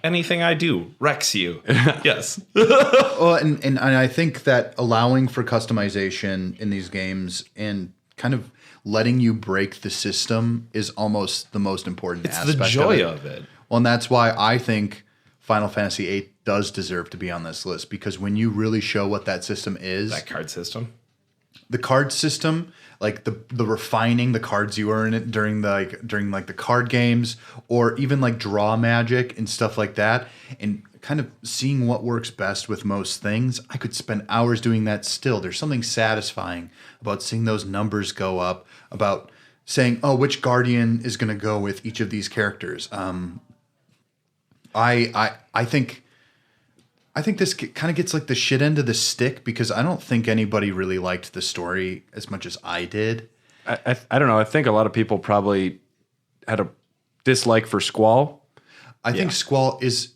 anything I do wrecks you. Yes. well, and I think that allowing for customization in these games and kind of letting you break the system is almost the most important It's aspect the joy of of it. Well, and that's why I think Final Fantasy VIII does deserve to be on this list, because when you really show what that system is, That card system. the card system, like the refining the cards you earn it during the card games, or even like draw magic and stuff like that, and kind of seeing what works best with most things. I could spend hours doing that still. There's something satisfying about seeing those numbers go up, about saying, oh, which guardian is going to go with each of these characters. I think this kind of gets like the shit end of the stick, because I don't think anybody really liked the story as much as I did. I don't know. I think a lot of people probably had a dislike for Squall. I think Squall is.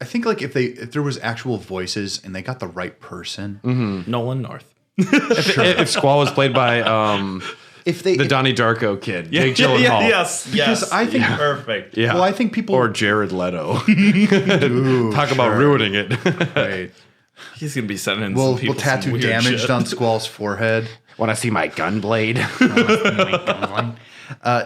I think like if there was actual voices and they got the right person, Nolan North. If Squall was played by the Donnie Darko kid, Jake Gyllenhaal. Yes. Because I think Perfect. Yeah. Well, I think people Or Jared Leto. Talk about ruining it. Right. He's gonna be sending in We'll some people tattoo some weird damaged shit. on Squall's forehead. Want to see my gun blade?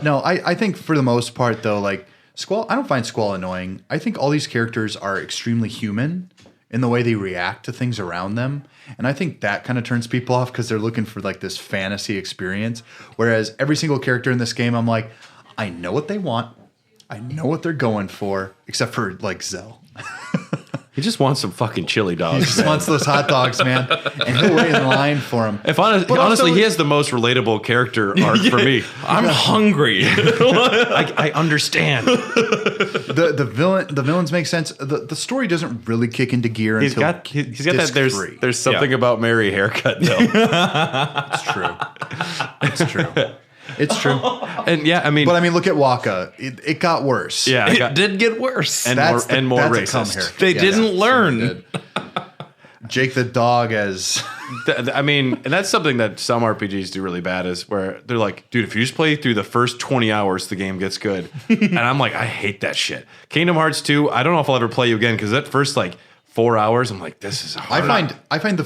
No, I think for the most part though, like Squall, I don't find Squall annoying. I think all these characters are extremely human in the way they react to things around them. And I think that kind of turns people off because they're looking for like this fantasy experience. Whereas every single character in this game, I'm like, I know what they want. I know what they're going for, except for like Zell. He just wants some fucking chili He dogs. just wants those hot dogs, man. And he'll wait in line for them. Honestly, he has the most relatable character arc for me. I'm hungry. I understand. The villains make sense. The story doesn't really kick into gear He's until got that. disc 3. There's something about Mary haircut though. It's true. It's true. It's true. And yeah, I mean, But I mean, look at Waka. It got worse. yeah, It did get worse. and That's more that's a come racist. here. They Yeah, didn't yeah. learn. Jake the dog as I mean, and that's something that some RPGs do really bad is where they're like, dude, if you just play through the first 20 hours, the game gets good. And I'm like, I hate that shit. Kingdom Hearts 2, I don't know if I'll ever play you again because that first like 4 hours, I'm like, this is hard. I find the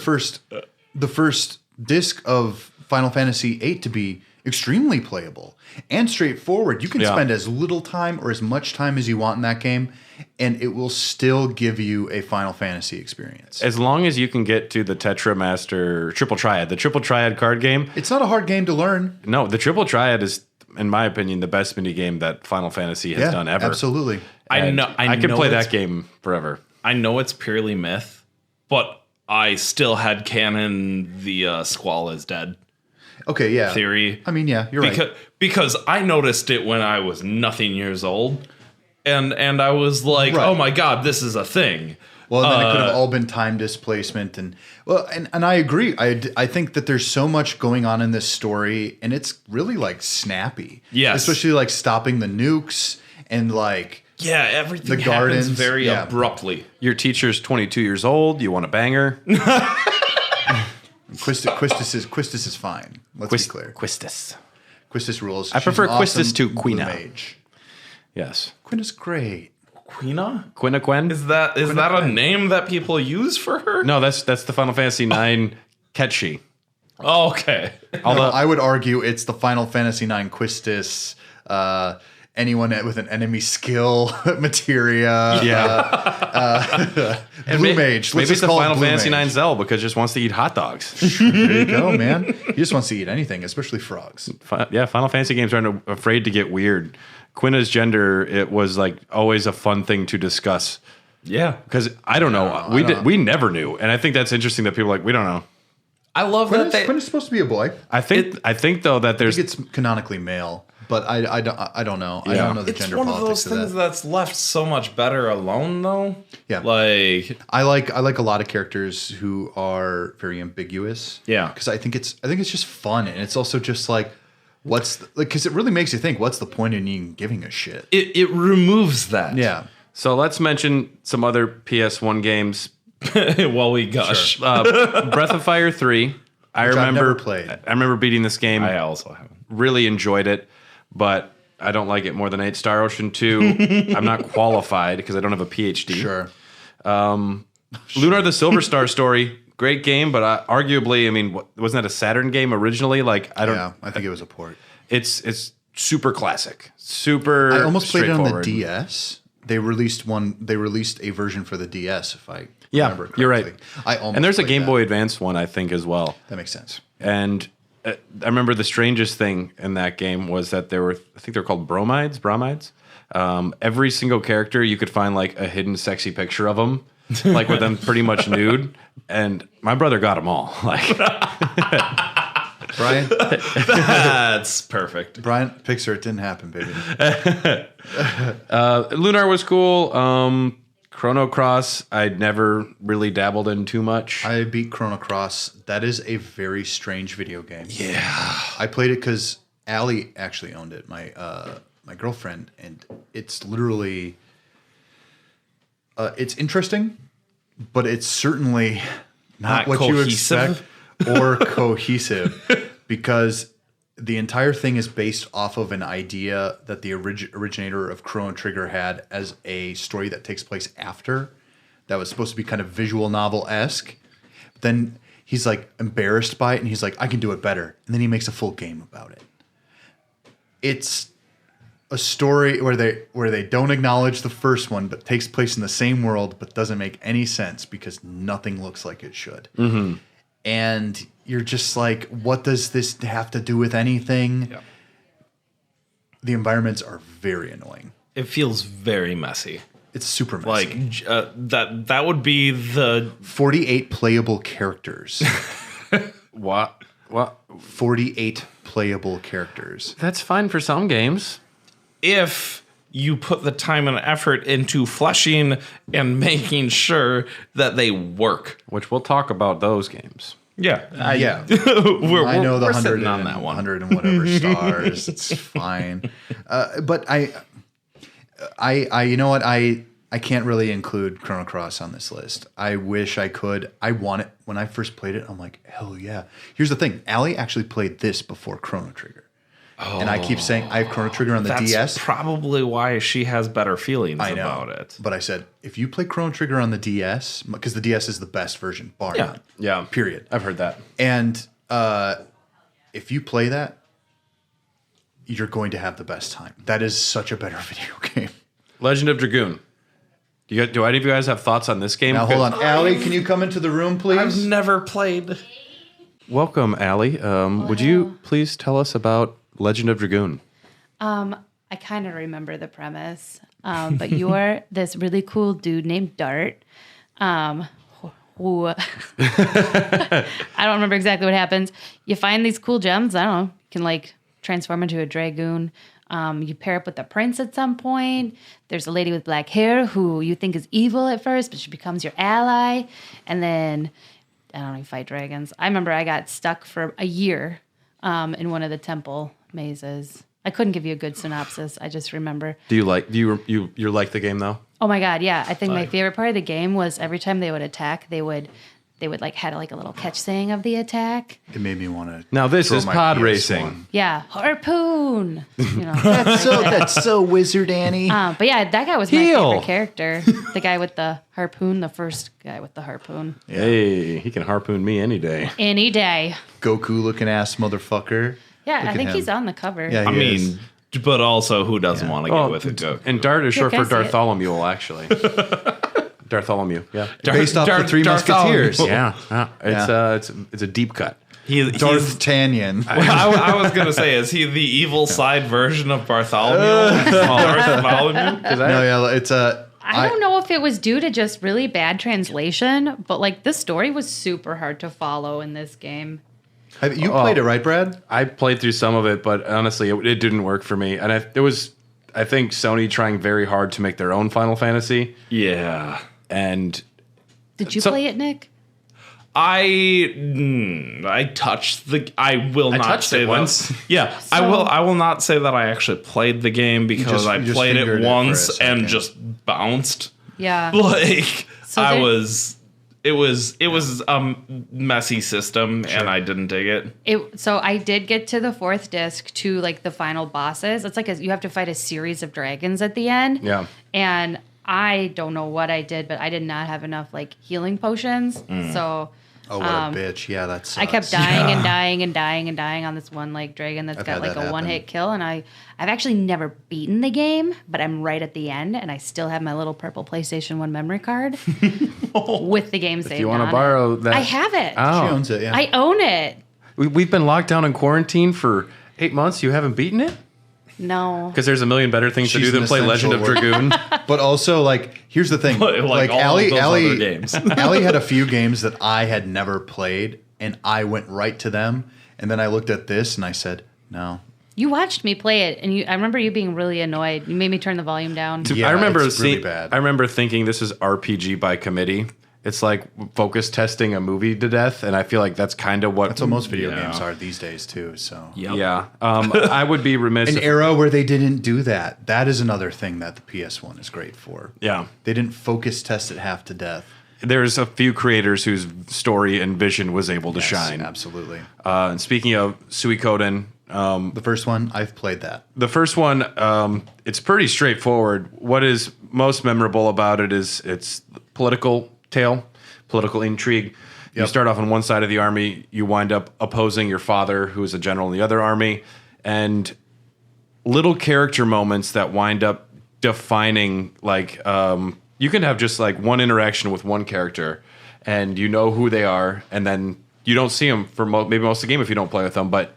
first disc of Final Fantasy VIII to be extremely playable and straightforward. You can spend as little time or as much time as you want in that game, and it will still give you a Final Fantasy experience. As long as you can get to the Tetra Master Triple Triad, the Triple Triad card game. It's not a hard game to learn. No, the Triple Triad is, in my opinion, the best mini game that Final Fantasy has done ever. Absolutely. And I could play it's- that game forever. I know it's purely myth, but I still had canon the Squall is dead Okay, yeah. theory. I mean, yeah, you're right. Because I noticed it when I was nothing years old. And I was like, Right. oh my God, this is a thing. Well, then it could have all been time displacement, and I agree. I think that there's so much going on in this story, and it's really like snappy. Yes. Especially like stopping the nukes and like Yeah, everything The happens gardens, very yeah. abruptly. Your teacher's 22 years old. You want to bang her? Quistis is fine. Let's be clear. Quistis. Quistis rules. I She's prefer an Quistis awesome to blue Quina. mage. Yes. Quina's great. Quina? Quinn? Is that a name that people use for her? No, that's the Final Fantasy IX Ketchi. Oh, okay. Although I would argue it's the Final Fantasy IX Quistis. Anyone with an enemy skill materia. yeah, Blue mage. Let's maybe it's just the call it Final Blue Fantasy Mage. IX Zell because it just wants to eat hot dogs. There you go, man. He just wants to eat anything, especially frogs. Yeah, Final Fantasy games aren't afraid to get weird. Quina's gender, it was like always a fun thing to discuss Yeah. because I don't know. We never knew, and I think that's interesting that people are like we don't know. I love that Quina's supposed to be a boy. I think though that I there's think it's canonically male, but I don't know. I don't know the it's gender one of politics those of things that. that's left so much better alone, though. Yeah. Like, I like a lot of characters who are very ambiguous. Yeah. because I think it's just fun, and it's also just like because it really makes you think. What's the point in even giving a shit? it removes that. Yeah. so. Let's mention some other PS1 games. While we gush. Breath of Fire 3. I Which I've remember never played. I remember beating this game. I also haven't. Really enjoyed it, but I don't like it more than 8 Star Ocean 2. I'm not qualified because I don't have a PhD. Sure. Lunar the Silver Star story, great game, but arguably, I mean, wasn't that a Saturn game originally? Like, I don't. Yeah, I think it was a port. It's super classic, super. I almost played it on the straightforward. DS. They released a version for the DS, if I Yeah, remember correctly. you're right. I almost And there's a played Game that. Boy Advance one, I think, as well. That makes sense. And I remember the strangest thing in that game was that there were, I think they're called bromides. Every single character, you could find like a hidden sexy picture of them, like with them pretty much nude. And my brother got them all. Like, Brian, That's perfect. Brian, Pixar, it didn't happen, baby. Lunar was cool. Chrono Cross, I'd never really dabbled in too much. I beat Chrono Cross. That is a very strange video game. Yeah. I played it because Allie actually owned it, my girlfriend, and it's literally it's interesting, but it's certainly not what you cohesive? expect or cohesive because the entire thing is based off of an idea that the originator of Chrono Trigger had as a story that takes place after that was supposed to be kind of visual novel-esque. Then he's like embarrassed by it and he's like, I can do it better. And then he makes a full game about it. It's a story where they don't acknowledge the first one, but takes place in the same world, but doesn't make any sense because nothing looks like it should. Mm-hmm. And you're just like, what does this have to do with anything? Yeah. The environments are very annoying. It feels very messy. It's super messy. Like that would be the 48 playable characters. What? 48 playable characters. That's fine for some games. if you put the time and effort into fleshing and making sure that they work. Which we'll talk about those games. Yeah. Yeah. We're, I know the we're 100 sitting on that one. 100 and whatever stars. It's fine. But I you know what? I can't really include Chrono Cross on this list. I wish I could. I want it. When I first played it, I'm like, hell yeah. Here's the thing. Allie actually played this before Chrono Trigger. And I keep saying I have Chrono Trigger on the That's DS. probably why she has better feelings I know, about it. But I said, if you play Chrono Trigger on the DS, because the DS is the best version, bar none. Yeah. Period. I've heard that. And if you play that, you're going to have the best time. That is such a better video game. Legend of Dragoon. Do any of you guys have thoughts on this game? Now, hold on. Allie, can you come into the room, please? I've never played. Welcome, Allie. Would you please tell us about Legend of Dragoon? I kind of remember the premise, but you're this really cool dude named Dart. who I don't remember exactly what happens. You find these cool gems. I don't know. You can like transform into a dragoon. You pair up with the prince at some point. There's a lady with black hair who you think is evil at first, but she becomes your ally. And then I don't know, you fight dragons. I remember I got stuck for a year in one of the temple mazes. I couldn't give you a good synopsis. I just remember. You like the game though? Oh my god, yeah. I think my favorite part of the game was every time they would attack, they would like had like a little catch saying of the attack. It made me want to. Now this is pod racing. Yeah, harpoon. You know, That's so Wizard Annie. but yeah, that guy was my favorite character. The guy with the harpoon, the first guy with the harpoon. Yeah. Hey, he can harpoon me any day. Any day. Goku looking ass motherfucker. Yeah, Look I at think him. he's on the cover. Yeah, I he is. mean, but also, who doesn't want to get with it? Goku? And Dart is short Yeah, for can I see it? Bartholomew, actually. Bartholomew, yeah. Based off the Three Musketeers. Yeah, it's a deep cut. He's D'Artagnan. I was gonna say, is he the evil side version of Bartholomew? Bartholomew? No, yeah, it's a. I don't know if it was due to just really bad translation, but like this story was super hard to follow in this game. You played it, right, Brad? I played through some of it, but honestly, it didn't work for me. And it was, I think, Sony trying very hard to make their own Final Fantasy. Yeah. And Did you play it, Nick? I touched the. I will not touched say it that. once. Yeah, I will. I will not say that I actually played the game because I you just played fingered it it for a once and second. just bounced. Yeah. Like So I there- was. It was a messy system, and I didn't dig it. So I did get to the fourth disc to like the final bosses. It's like you have to fight a series of dragons at the end. Yeah. And I don't know what I did, but I did not have enough like healing potions. So Oh, what a bitch. Yeah, that sucks. I kept dying and dying and dying and dying on this one like dragon that's I've got had like that a one happen. hit kill. And I've actually never beaten the game, but I'm right at the end and I still have my little purple PlayStation 1 memory card with the game saved. you want on to borrow it. that, I have it. She oh, owns it, yeah. I own it. we've been locked down in quarantine for 8 months. You haven't beaten it No. because there's a million better things to She's do than an play Legend of essential Dragoon. But also, like, here's the thing. Like all Allie, of those Allie, other games. Allie had a few games that I had never played, and I went right to them. And then I looked at this, and I said, no. You watched me play it, and I remember you being really annoyed. You made me turn the volume down. Yeah, I remember it's really bad. I remember thinking this is RPG by committee. It's like focus testing a movie to death, and I feel like that's kind of what. That's what most video Yeah. games are these days, too. So Yep. Yeah, I would be remiss. An if- era where they didn't do that. That is another thing that the PS1 is great for. Yeah. They didn't focus test it half to death. There's a few creators whose story and vision was able to Yes, shine. Absolutely. And speaking of Suikoden, The first one, I've played that. the first one, it's pretty straightforward. What is most memorable about it is its political tale, political intrigue. You Yep. start off on one side of the army, you wind up opposing your father, who is a general in the other army, and little character moments that wind up defining, like, you can have just like one interaction with one character, and you know who they are, and then you don't see them for maybe most of the game if you don't play with them, but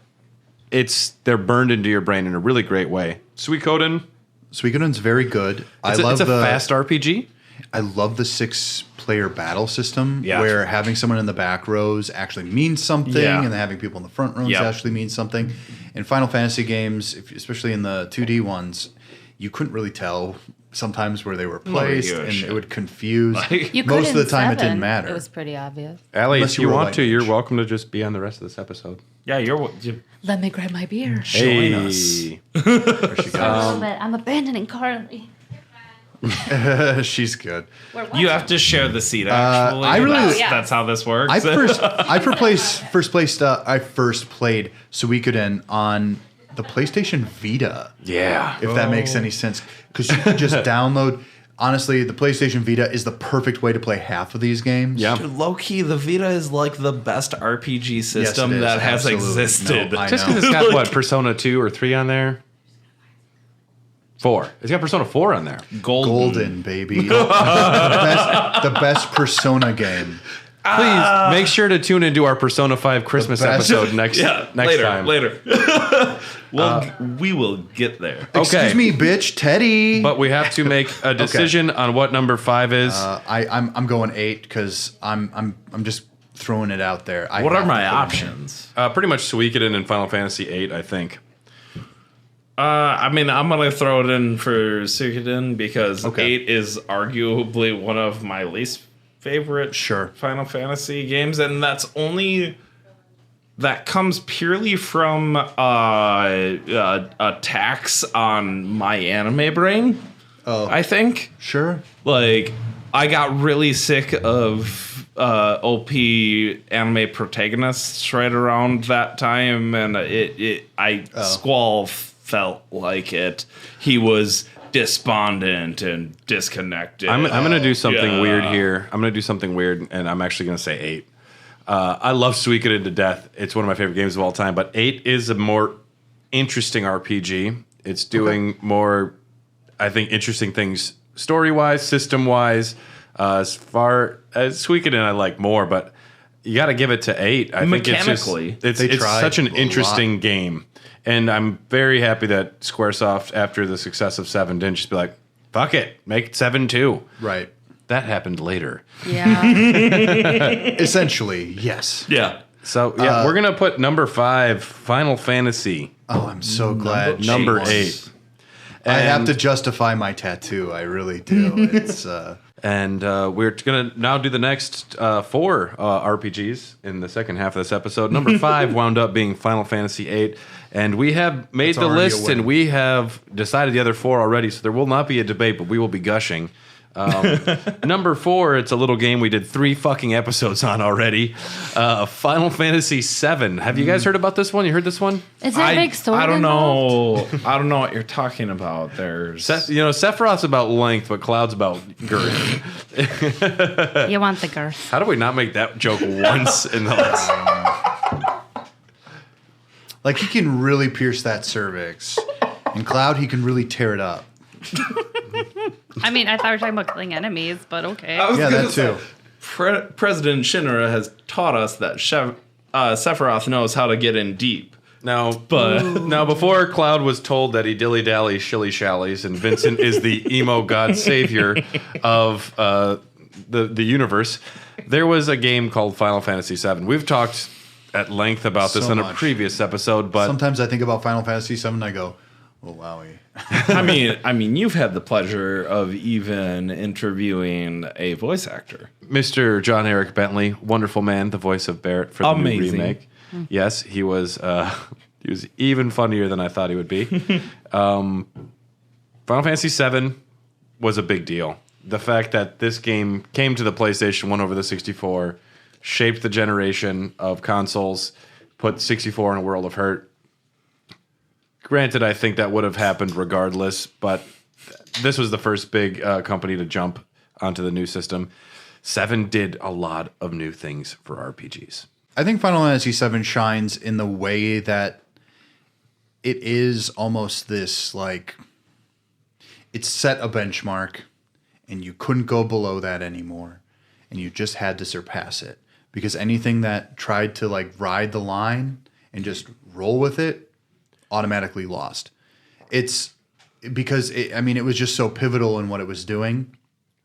they're burned into your brain in a really great way. Suikoden's very good. It's a fast RPG. I love the 6-player battle system Yeah. where having someone in the back rows actually means something, Yeah. and then having people in the front rows Yep. actually means something. In Final Fantasy games, especially in the 2D ones, you couldn't really tell sometimes where they were placed, give a and shit. it would confuse. You could Most of the in time, it 7. didn't matter. It was pretty obvious. Allie, Unless if you you were a want light to, you're mage. welcome to just be on the rest of this episode. Yeah, you Let me grab my beer. Join us. There she goes. I'm abandoning Carly. She's good. You have to share the seat. Actually, I really- that's, Oh, yeah. that's how this works. I first played Suikoden on the PlayStation Vita. Yeah. If that makes any sense, because you can just download. Honestly, the PlayStation Vita is the perfect way to play half of these games. Yeah. Dude, low key, the Vita is like the best RPG system is, that has absolutely. existed. No, I Just know. because it's got, what, Persona 2 or 3 on there? 4. It's got Persona 4 on there. Golden, baby. The best Persona game. Please make sure to tune into our Persona 5 Christmas episode next time. Later. We will get there. Okay. Excuse me, bitch, Teddy. But we have to make a decision on what number 5 is. I'm going 8 because I'm just throwing it out there. What are my options? Pretty much Suikoden in Final Fantasy 8, I think. I'm gonna throw it in for Suikoden because 8 is arguably one of my least favorite Final Fantasy games, and that comes purely from a tax on my anime brain. I think. Sure. Like, I got really sick of OP anime protagonists right around that time, and Squall felt like it. He was despondent and disconnected. I'm going to do something weird here. I'm going to do something weird, and I'm actually going to say 8. I love Suikoden to death. It's one of my favorite games of all time, but 8 is a more interesting RPG. It's doing more, I think, interesting things story-wise, system-wise. As far as Suikoden, I like more, but you got to give it to 8. I think it's such an interesting game. And I'm very happy that Squaresoft, after the success of 7, didn't just be like, fuck it, make 7 too. Right. That happened later. Yeah. Essentially, yes. Yeah. So, we're going to put number 5, Final Fantasy. Oh, I'm so glad. Number 8. I have to justify my tattoo. I really do. It's And we're going to now do the next 4 RPGs in the second half of this episode. Number 5 wound up being Final Fantasy VIII. And we have made the list, and we have decided the other 4 already, so there will not be a debate, but we will be gushing. Number 4, it's a little game we did 3 fucking episodes on already. Final Fantasy VII. Have you guys heard about this one? You heard this one? Is that big story? I don't know. I don't know what you're talking about. There's Sephiroth's about length, but Cloud's about girth. You want the girth. How do we not make that joke once in the last? like he can really pierce that cervix. And Cloud, he can really tear it up. I mean, I thought we were talking about killing enemies, but okay. Yeah, that too. President Shinra has taught us that Sephiroth knows how to get in deep. Now, before Cloud was told that he dilly-dally shilly-shallies and Vincent is the emo god savior of the universe, there was a game called Final Fantasy VII. We've talked at length about this in a previous episode, but sometimes I think about Final Fantasy VII and I go, oh, wowie. I mean, you've had the pleasure of even interviewing a voice actor, Mr. John Eric Bentley, wonderful man, the voice of Barrett for the new remake. Yes, he was even funnier than I thought he would be. Final Fantasy VII was a big deal. The fact that this game came to the PlayStation 1 over the 64 shaped the generation of consoles, put 64 in a world of hurt. Granted, I think that would have happened regardless, but this was the first big company to jump onto the new system. 7 did a lot of new things for RPGs. I think Final Fantasy VII shines in the way that it is almost this, like, it set a benchmark, and you couldn't go below that anymore, and you just had to surpass it. Because anything that tried to, like, ride the line and just roll with it automatically lost. It's because it was just so pivotal in what it was doing.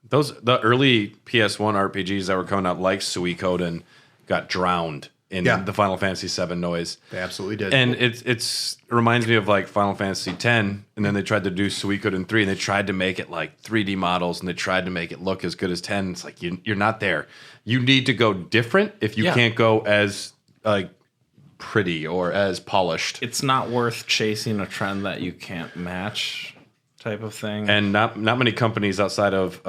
The early PS1 RPGs that were coming out, like Suikoden, got drowned in the Final Fantasy VII noise. They absolutely did. And it reminds me of like Final Fantasy X, and then they tried to do Suikoden 3, and they tried to make it like 3D models, and they tried to make it look as good as 10. It's like you're not there. You need to go different if you can't go as like pretty or as polished. It's not worth chasing a trend that you can't match, type of thing. And not many companies outside of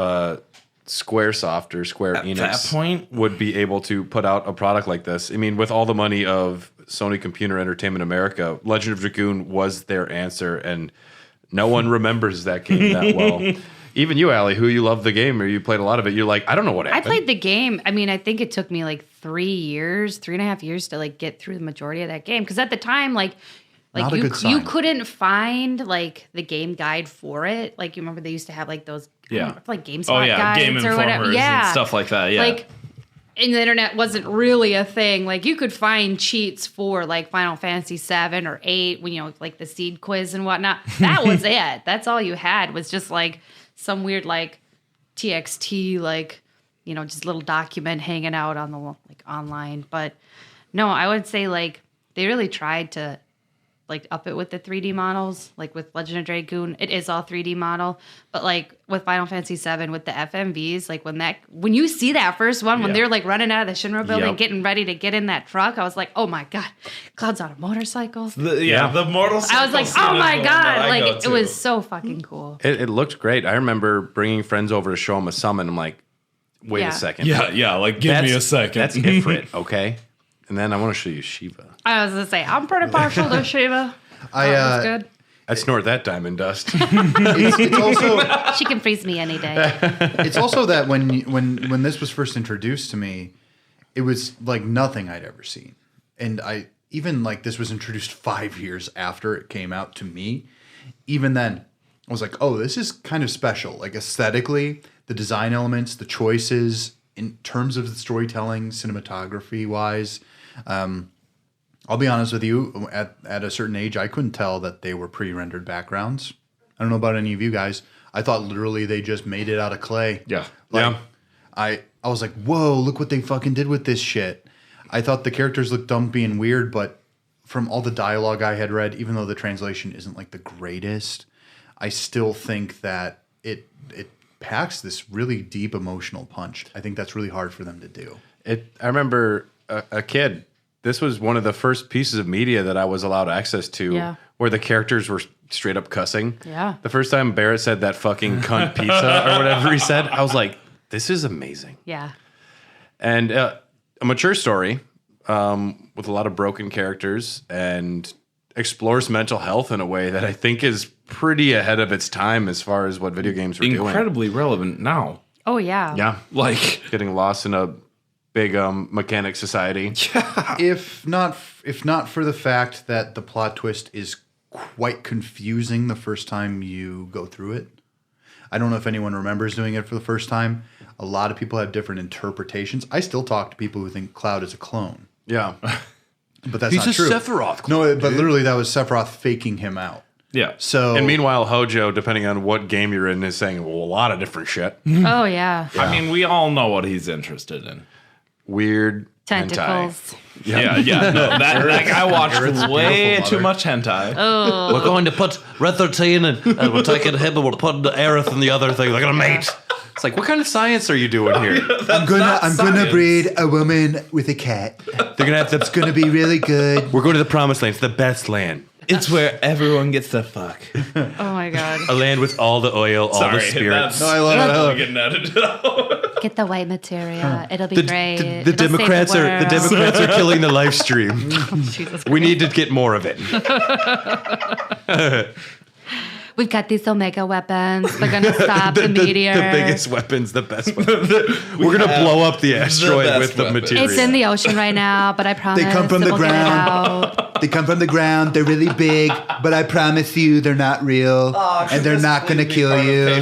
Squaresoft or Square Enix at that point would be able to put out a product like this. I mean, with all the money of Sony Computer Entertainment America, Legend of Dragoon was their answer, and no one remembers that game that well. Even you, Allie, who you love the game or you played a lot of it, you're like, I don't know what happened. I played the game. I mean, I think it took me like 3.5 years to like get through the majority of that game. Because at the time, like you couldn't find like the game guide for it. Like you remember they used to have like those like GameSpot guides Game or whatever. Informers and stuff like that. Yeah. Like and the internet wasn't really a thing. Like you could find cheats for like Final Fantasy 7 or 8 when like the seed quiz and whatnot. That was it. That's all you had was just like some weird like TXT like just little document hanging out on the like online. But no, I would say like they really tried to like up it with the 3D models, like with Legend of Dragoon, it is all 3D model. But like with Final Fantasy 7 with the FMVs, like when you see that first one, when they're like running out of the Shinra building, getting ready to get in that truck, I was like, oh my God, Cloud's on a motorcycle. The motorcycle. I was like, oh my God, like it was so fucking cool. It looked great. I remember bringing friends over to show them a summon. I'm like, wait a second. Yeah, like give me a second. That's Ifrit, okay? And then I want to show you Shiva. I was gonna say I'm pretty partial to Shiva. Was good. I'd snort that diamond dust. It's also She can freeze me any day. it's also that when this was first introduced to me, it was like nothing I'd ever seen, and I even like this was introduced 5 years after it came out to me. Even then, I was like, oh, this is kind of special. Like aesthetically, the design elements, the choices in terms of the storytelling, cinematography wise. I'll be honest with you, at a certain age, I couldn't tell that they were pre-rendered backgrounds. I don't know about any of you guys. I thought literally they just made it out of clay. Yeah. I was like, whoa, look what they fucking did with this shit. I thought the characters looked dumpy and weird, but from all the dialogue I had read, even though the translation isn't like the greatest, I still think that it packs this really deep emotional punch. I think that's really hard for them to do. I remember a kid. This was one of the first pieces of media that I was allowed access to where the characters were straight up cussing. Yeah. The first time Barrett said that fucking cunt pizza or whatever he said, I was like, this is amazing. Yeah. And a mature story with a lot of broken characters and explores mental health in a way that I think is pretty ahead of its time as far as what video games were doing. Incredibly relevant now. Oh, yeah. Yeah. Like getting lost in a big mechanic society. If not for the fact that the plot twist is quite confusing the first time you go through it. I don't know if anyone remembers doing it for the first time. A lot of people have different interpretations. I still talk to people who think Cloud is a clone. Yeah. But that's not true. He's a Sephiroth clone. No, but literally that was Sephiroth faking him out. Yeah. So and meanwhile, Hojo, depending on what game you're in, is saying a lot of different shit. Oh, yeah. I mean, we all know what he's interested in. Weird tentacles. Yeah. No, that guy watched way too much hentai. Oh. We're going to put Red 13 and we're taking him and we're putting Aerith and the other thing. They're gonna mate. It's like, what kind of science are you doing here? I'm gonna breed a woman with a cat. They're gonna have It's gonna be really good. We're going to the promised land. It's the best land. It's where everyone gets the fuck. Oh, my God. A land with all the oil, all the spirits. No, I love it. Getting edited out. Get the white materia. It'll be great. The It'll save Democrats the are killing the live stream. Jesus We need to get more of it. We've got these Omega weapons. They're going to stop the meteor. The biggest weapons, the best weapons. We're going to blow up the asteroid with the material. It's in the ocean right now, but I promise They come from that the we'll get it ground. out. They come from the ground. They're really big, but I promise you, they're not real, and they're not gonna kill you.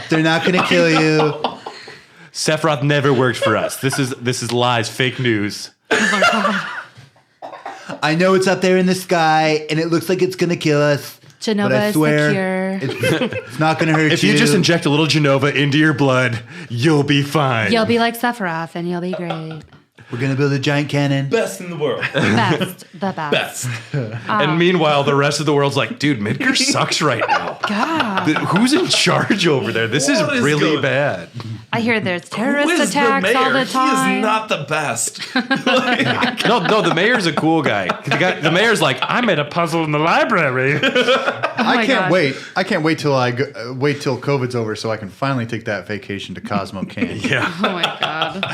They're not gonna kill you. Sephiroth never worked for us. This is lies, fake news. I know it's up there in the sky, and it looks like it's gonna kill us. Genova but I is swear, the cure. it's not gonna hurt you. If you just inject a little Genova into your blood, you'll be fine. You'll be like Sephiroth, and you'll be great. We're gonna build a giant cannon. Best in the world. Best. The best. And meanwhile, the rest of the world's like, dude, Midgar sucks right now. God. Who's in charge over there? This is What is really going- bad. I hear there's terrorist Who is attacks the mayor? all the He time. is not the best. No, the mayor's a cool guy. The mayor's like, I made a puzzle in the library. I can't God. wait. I can't wait till wait till COVID's over so I can finally take that vacation to Cosmo Canyon. Yeah. Oh my God.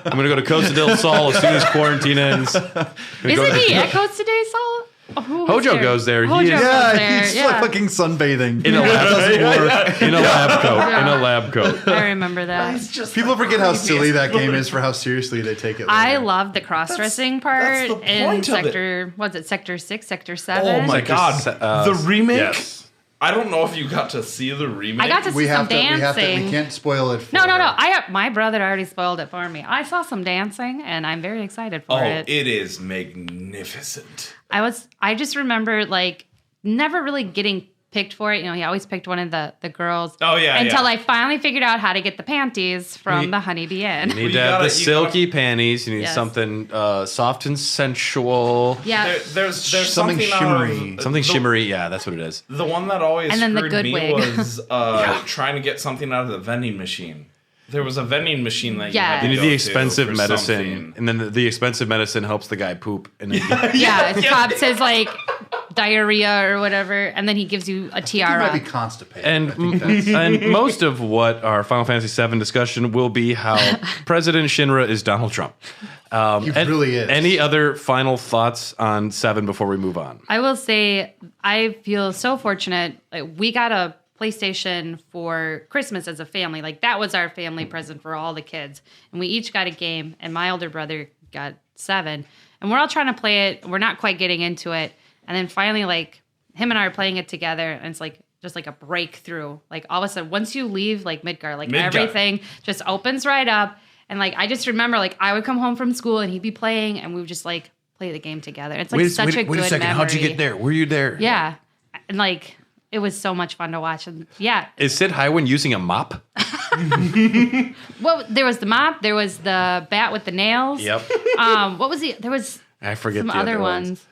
I'm going to go to Costa del Sol as soon as quarantine ends. Isn't he at Costa del Sol? Who was Hojo there? goes there. Hojo He is- goes Yeah, there. he's Yeah. like fucking sunbathing. In a lab coat. In a lab coat. I remember that. People forget how silly that game is for how seriously they take it. I later. love the cross-dressing part that's the in point of it. Sector, what's it, Sector 6, Sector 7? Oh my god. Uh, the remake? Yes. I don't know if you got to see the remake. I got to see some dancing. We can't spoil it for No. her. My brother already spoiled it for me. I saw some dancing, and I'm very excited for it. It is magnificent. I just remember, like, never really getting picked for it. You know, he always picked one of the girls. Oh, yeah, Until I finally figured out how to get the panties from the Honeybee Inn. You need to have the silky panties. You need something soft and sensual. Yeah. There's something shimmery. Something shimmery. Yeah, that's what it is. The one that always And then the screwed good me wig. was trying to get something out of the vending machine. There was a vending machine that you had to You need go the to expensive for medicine, something. and then the expensive medicine helps the guy poop. And then It stops his, like, diarrhea or whatever, and then he gives you a You tiara. might be constipated. and most of what our Final Fantasy VII discussion will be how President Shinra is Donald Trump. He really is. Any other final thoughts on 7 before we move on? I will say I feel so fortunate. Like, we got a PlayStation for Christmas as a family. Like, that was our family present for all the kids. And we each got a game, and my older brother got 7. And we're all trying to play it. We're not quite getting into it. And then finally, like, him and I are playing it together, and it's like just like a breakthrough. Like, all of a sudden, once you leave, like, Midgar, like, everything just opens right up. And, like, I just remember, like, I would come home from school, and he'd be playing, and we would just, like, play the game together. It's, like, such a good memory. How'd you get there? Were you there? Yeah. And, like, it was so much fun to watch. And yeah. Is Sid Highwind using a mop? Well, there was the mop. There was the bat with the nails. Yep. What was the? There was I forget some the other ones.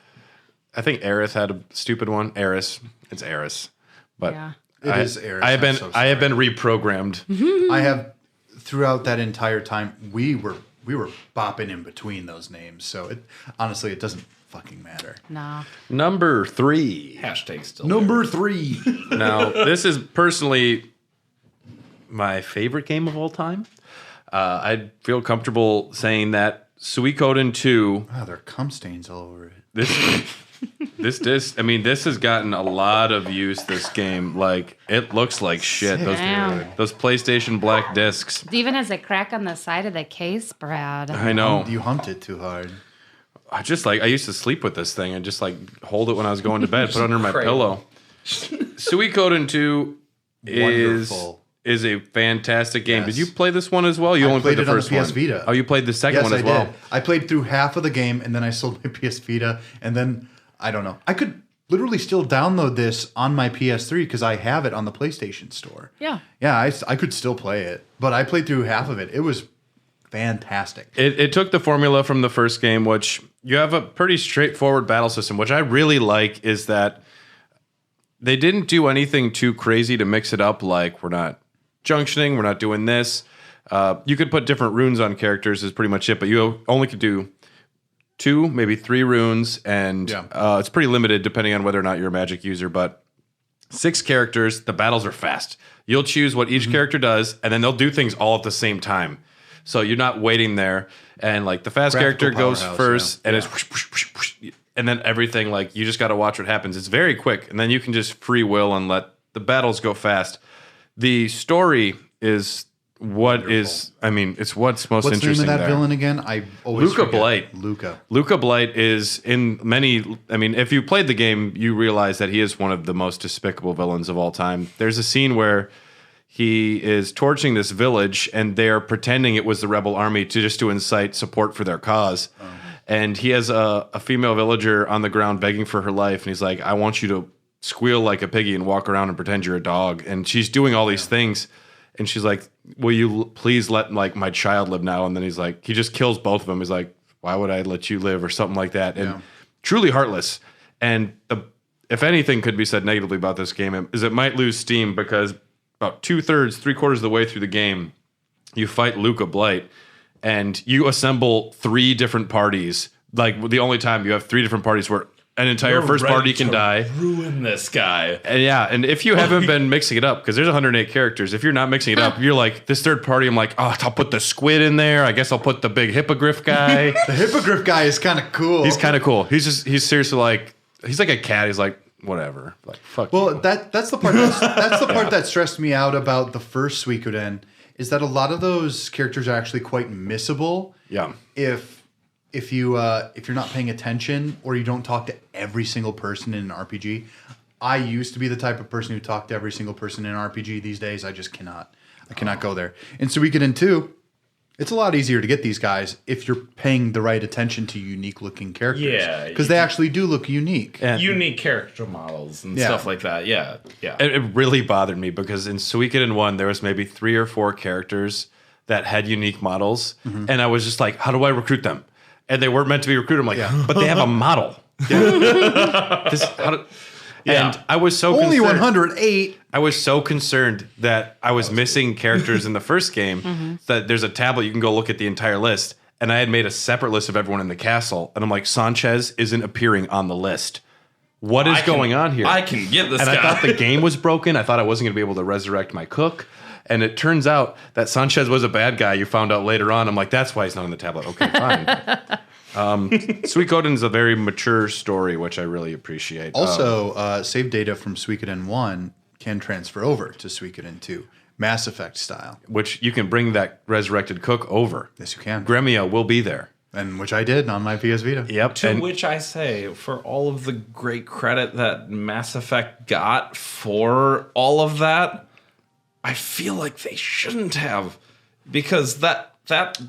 I think Aerith had a stupid one. Eris. It's Eris. But Yeah. It is Eris. I have been I'm so I have sorry. been reprogrammed. I have throughout that entire time we were bopping in between those names. So honestly it doesn't fucking matter. No. Number 3. Hashtag still Number 3. Now, this is personally my favorite game of all time. I feel comfortable saying that Suikoden 2. Wow, there are cum stains all over it. This has gotten a lot of use, this game. Like, it looks like shit. Damn. Those PlayStation black discs. It even has a crack on the side of the case, Brad. I know. You humped it too hard. I used to sleep with this thing and just like hold it when I was going to bed, put it under my pillow. Suikoden 2 Wonderful. is a fantastic game. Yes. Did you play this one as well? You only played the it on first the PS one. Vita. Oh, you played the second one as well. Did. I played through half of the game and then I sold my PS Vita and then I don't know. I could literally still download this on my PS3 because I have it on the PlayStation Store. Yeah. Yeah, I could still play it, but I played through half of it. It was fantastic. It took the formula from the first game, which you have a pretty straightforward battle system, which I really like is that they didn't do anything too crazy to mix it up. Like, we're not junctioning, we're not doing this. You could put different runes on characters is pretty much it, but you only could do 2, maybe 3 runes, and it's pretty limited depending on whether or not you're a magic user, but 6 characters, the battles are fast. You'll choose what each character does, and then they'll do things all at the same time. So you're not waiting there, and like the fast character goes first, and it's whoosh, whoosh, whoosh, whoosh, and then everything, like, you just got to watch what happens. It's very quick, and then you can just free will and let the battles go fast. The story is it's what's most What's the interesting name of that there. villain again? I always Luca forget. Blight. Luca Blight is in many. I mean, if you played the game, you realize that he is one of the most despicable villains of all time. There's a scene where he is torching this village, and they are pretending it was the rebel army to incite support for their cause. And he has a female villager on the ground begging for her life, and he's like, "I want you to squeal like a piggy and walk around and pretend you're a dog." And she's doing all these things. And she's like, "Will you please let like my child live now?" And then he's like, he just kills both of them. He's like, "Why would I let you live?" or something like that. And truly heartless. And if anything could be said negatively about this game, is it might lose steam because about 2/3, 3/4 of the way through the game, you fight Luca Blight, and you assemble 3 different parties. Like, the only time you have 3 different parties where an entire first party can die. Ruin this guy. And if you haven't been mixing it up, because there's 108 characters, if you're not mixing it up, you're like, this third party, I'm like, oh, I'll put the squid in there. I guess I'll put the big hippogriff guy. The hippogriff guy is kind of cool. He's kind of cool. He's seriously like, he's like a cat. He's like, whatever. Like, fuck Well, you. that's the part that's the part that stressed me out about the first Suikoden is that a lot of those characters are actually quite missable. Yeah. If you're not paying attention or you don't talk to every single person in an RPG. I used to be the type of person who talked to every single person in an RPG. These days, I just cannot. I cannot go there. In Suikoden 2, it's a lot easier to get these guys if you're paying the right attention to unique-looking characters. Yeah. Because they actually do look unique. And Unique character models and stuff like that. Yeah. Yeah. it really bothered me because in Suikoden 1, there was maybe 3 or 4 characters that had unique models. And I was just like, how do I recruit them? And they weren't meant to be recruited. I'm like, but they have a model. And I was so Only concerned. 108. I was so concerned that I was missing characters in the first game that there's a tablet you can go look at the entire list. And I had made a separate list of everyone in the castle. And I'm like, Sanchez isn't appearing on the list. What is going on here? I can get this and guy. I thought the game was broken. I thought I wasn't going to be able to resurrect my cook. And it turns out that Sanchez was a bad guy. You found out later on. I'm like, that's why he's not on the tablet. Okay, fine. Suikoden is a very mature story, which I really appreciate. Also, save data from Suikoden 1 can transfer over to Suikoden 2. Mass Effect style. Which you can bring that resurrected cook over. Yes, you can. Gremio will be there. And which I did on my PS Vita. Yep. To and which I say, for all of the great credit that Mass Effect got for all of that, I feel like they shouldn't have, because that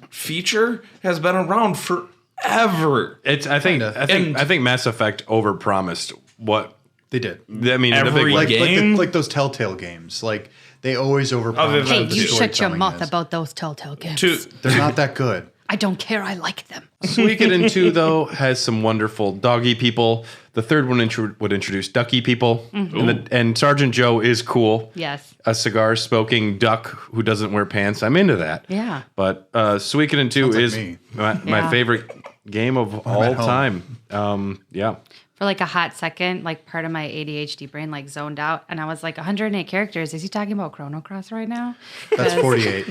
feature has been around forever. I think Mass Effect overpromised what They did. I mean. In a Every big way. game? Like those Telltale games. Like, they always Other overpromise. than Hey, what the you shut your storytelling mouth is. about those Telltale games. They're not that good. I don't care. I like them. Suikoden 2, though, has some wonderful doggy people. The third one would introduce ducky people. And Sergeant Joe is cool. Yes. A cigar-smoking duck who doesn't wear pants. I'm into that. Yeah. But Suikoden 2 Sounds like is me. my Yeah. favorite game of all at home. time. Yeah. For like a hot second, like part of my ADHD brain like zoned out, and I was like, 108 characters. Is he talking about Chrono Cross right now? That's 48.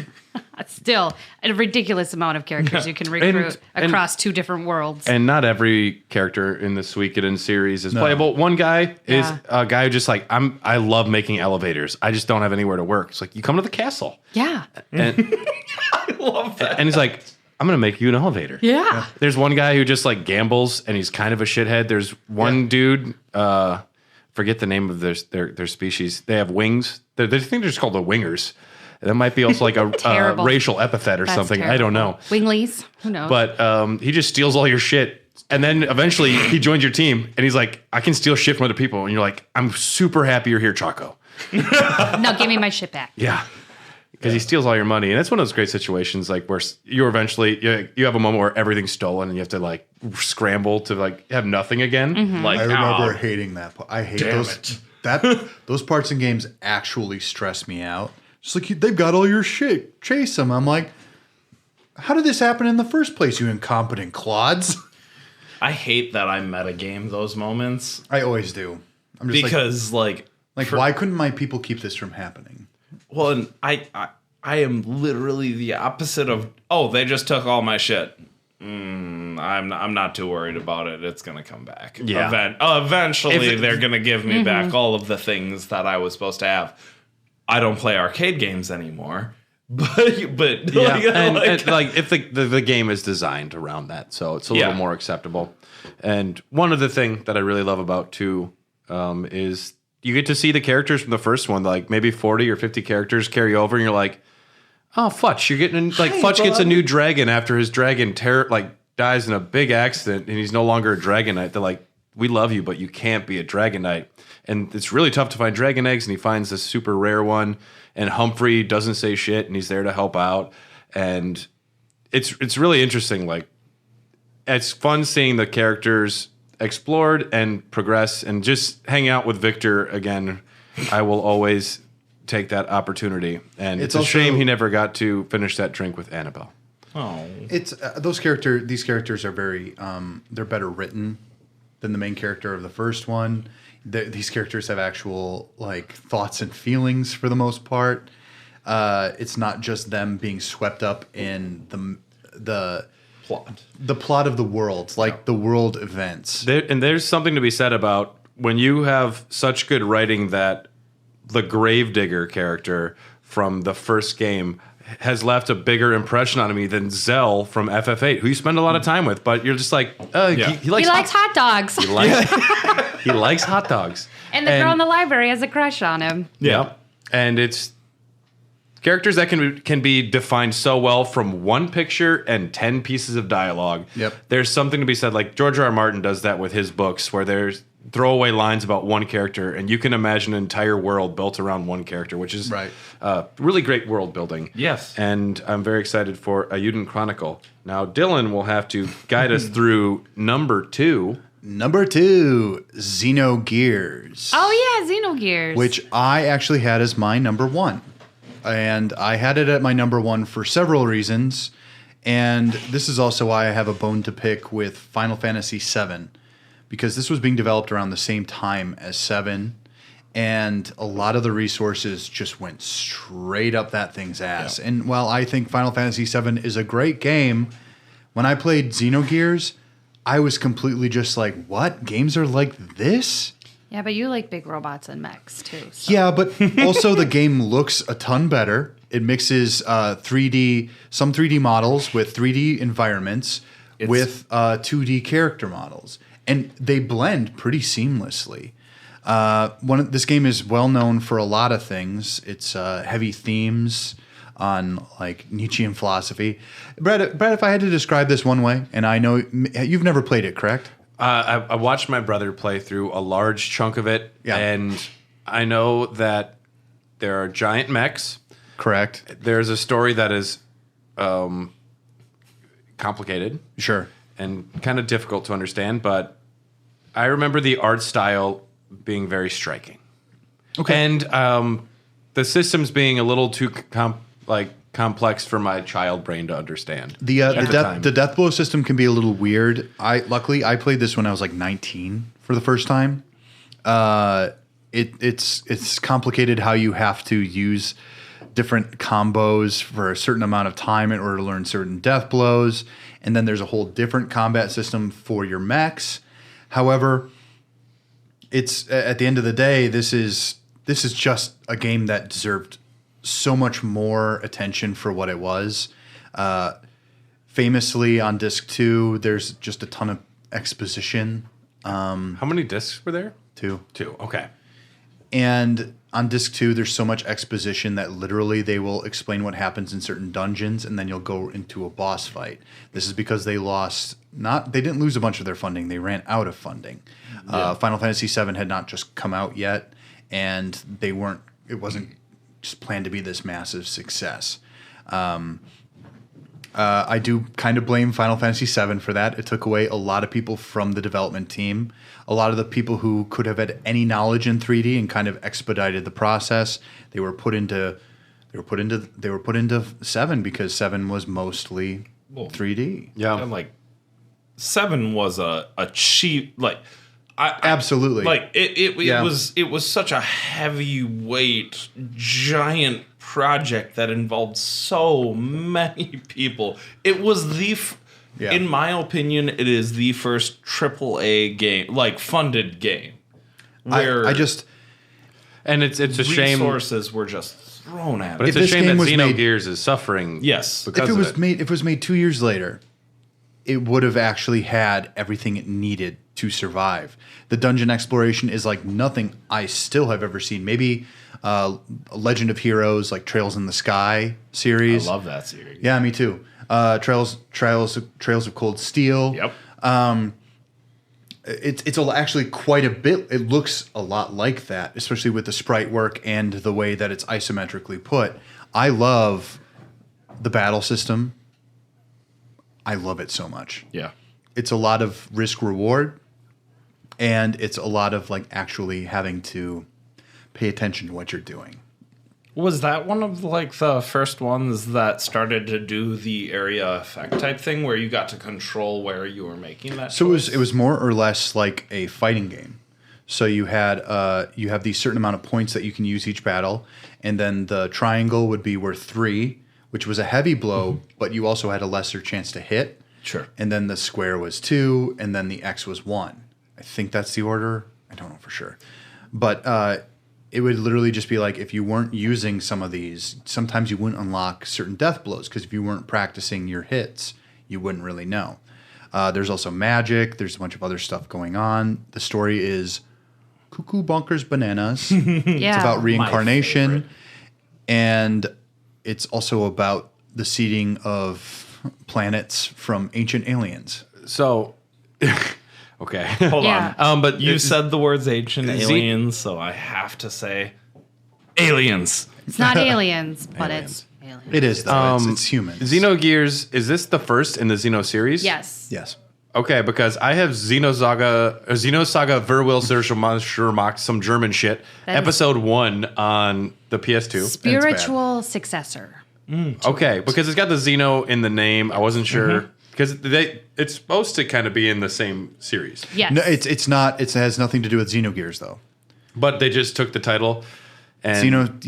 Still a ridiculous amount of characters you can recruit And- across 2 different worlds. And not every character in the Suikoden series is playable. One guy is Yeah. a guy who just like, I love making elevators. I just don't have anywhere to work. It's like, you come to the castle. Yeah. And, I love that. and he's like, I'm going to make you an elevator. Yeah. There's one guy who just like gambles and he's kind of a shithead. There's one dude, forget the name of their species. They have wings. They think they're just called the wingers. That might be also like a Terrible. racial epithet or That's something. terrible. I don't know. Winglies. Who knows? But he just steals all your shit. And then eventually he joins your team and he's like, I can steal shit from other people. And you're like, I'm super happy you're here, Chaco. No, give me my shit back. Yeah. Because he steals all your money. And that's one of those great situations like where you're eventually, you have a moment where everything's stolen and you have to like scramble to like have nothing again. Like, I remember ow. hating that. I hate Damn those. Those parts in games actually stress me out. Just like, they've got all your shit. Chase them. I'm like, how did this happen in the first place, you incompetent clods? I hate that I metagame those moments I always do. I'm just because, like, why couldn't my people keep this from happening? well, and I am literally the opposite of, oh, they just took all my shit. I'm not too worried about it. It's gonna come back. Yeah. Eventually, they're gonna give me back all of the things that I was supposed to have. I don't play arcade games anymore, but Yeah. like, and like if the game is designed around that, so it's a little more acceptable. And one other thing that I really love about 2 is you get to see the characters from the first one, like maybe 40 or 50 characters carry over, and you're like, oh, Futch, you're getting like Futch gets a new dragon after his dragon dies in a big accident, and he's no longer a dragon knight. They're like, we love you, but you can't be a dragon knight. And it's really tough to find dragon eggs, and he finds this super rare one. And Humphrey doesn't say shit, and he's there to help out. And it's really interesting. Like, it's fun seeing the characters explored and progress, and just hang out with Victor again. I will always take that opportunity, and it's a also- shame he never got to finish that drink with Annabelle. oh, It's these characters are very they're better written than the main character of the first one. These characters have actual like thoughts and feelings for the most part. It's not just them being swept up in the plot of the world, like the world events. There's something to be said about when you have such good writing that the Gravedigger character from the first game has left a bigger impression on me than Zell from FF8, who you spend a lot of time with, but you're just like, he likes hot dogs. He likes hot dogs. And the girl in the library has a crush on him. Yeah. And it's characters that can be defined so well from one picture and 10 pieces of dialogue. Yep. There's something to be said, like George R.R. Martin does that with his books, where there's throwaway lines about one character, and you can imagine an entire world built around one character, which is really great world building. Yes. And I'm very excited for A Uden Chronicle. Now, Dylan will have to guide us through number 2. Number 2, Xenogears. Oh, yeah, Xenogears. Which I actually had as my number 1. And I had it at my number 1 for several reasons. And this is also why I have a bone to pick with Final Fantasy VII. Because this was being developed around the same time as 7. And a lot of the resources just went straight up that thing's ass. Yeah. And while I think Final Fantasy VII is a great game, when I played Xenogears, I was completely just like, what? Games are like this? Yeah, but you like big robots and mechs, too. So. Yeah, but also the game looks a ton better. It mixes some 3D models with 3D environments with 2D character models. And they blend pretty seamlessly. This game is well known for a lot of things. It's heavy themes on like Nietzschean philosophy. Brad, if I had to describe this one way, and I know you've never played it, correct? I watched my brother play through a large chunk of it, and I know that there are giant mechs. Correct. There's a story that is complicated. Sure. And kind of difficult to understand, but I remember the art style being very striking. Okay. And the systems being a little too complex for my child brain to understand. The death blow system can be a little weird. Luckily I played this when I was like 19 for the first time. It's complicated how you have to use different combos for a certain amount of time in order to learn certain death blows. And then there's a whole different combat system for your mechs. However, it's at the end of the day, this is just a game that deserved so much more attention for what it was. Famously, on disc 2, there's just a ton of exposition. How many discs were there? 2. Okay. And on disc 2, there's so much exposition that literally they will explain what happens in certain dungeons, and then you'll go into a boss fight. This is because they didn't lose a bunch of their funding. They ran out of funding. Yeah. Final Fantasy VII had not just come out yet, and it wasn't just planned to be this massive success. I do kind of blame Final Fantasy VII for that. It took away a lot of people from the development team. A lot of the people who could have had any knowledge in 3D and kind of expedited the process, they were put into 7 because 7 was mostly 3D. Yeah. And 7 was a cheap absolutely. It was such a heavyweight giant project that involved so many people. It was in my opinion, it is the first AAA game, funded game. Where and it's a shame resources were just thrown at it. But it's a shame that Xenogears is suffering. Yes. If it was made 2 years later, it would have actually had everything it needed to survive. The dungeon exploration is like nothing I still have ever seen. Maybe Legend of Heroes, like Trails in the Sky series. I love that series. Yeah, me too. Trails of Cold Steel. Yep. It's actually quite a bit. It looks a lot like that, especially with the sprite work and the way that it's isometrically put. I love the battle system. I love it so much. Yeah. It's a lot of risk reward, and it's a lot of actually having to pay attention to what you're doing. Was that one of the first ones that started to do the area effect type thing where you got to control where you were making that choice? It was more or less like a fighting game. So you have these certain amount of points that you can use each battle, and then the triangle would be worth 3, which was a heavy blow, but you also had a lesser chance to hit. Sure. And then the square was 2, and then the X was 1. I think that's the order. I don't know for sure. But it would literally just be like if you weren't using some of these, sometimes you wouldn't unlock certain death blows because if you weren't practicing your hits, you wouldn't really know. There's also magic. There's a bunch of other stuff going on. The story is cuckoo bonkers bananas. Yeah. It's about reincarnation, and it's also about the seeding of planets from ancient aliens. So, okay. Hold Yeah. on. But You said the words ancient aliens, so I have to say aliens. It's not aliens, but it's aliens. It is, though. It's humans. Xenogears, is this the first in the Xeno series? Yes. Yes. Okay, because I have Xenosaga Verwil Zerschmach, some German shit, That is- episode 1 on the PS2. Spiritual successor. Okay, because it's got the Xeno in the name. I wasn't sure because it's supposed to kind of be in the same series, Yes. No, it's not. It has nothing to do with Xenogears, though. but they just took the title. And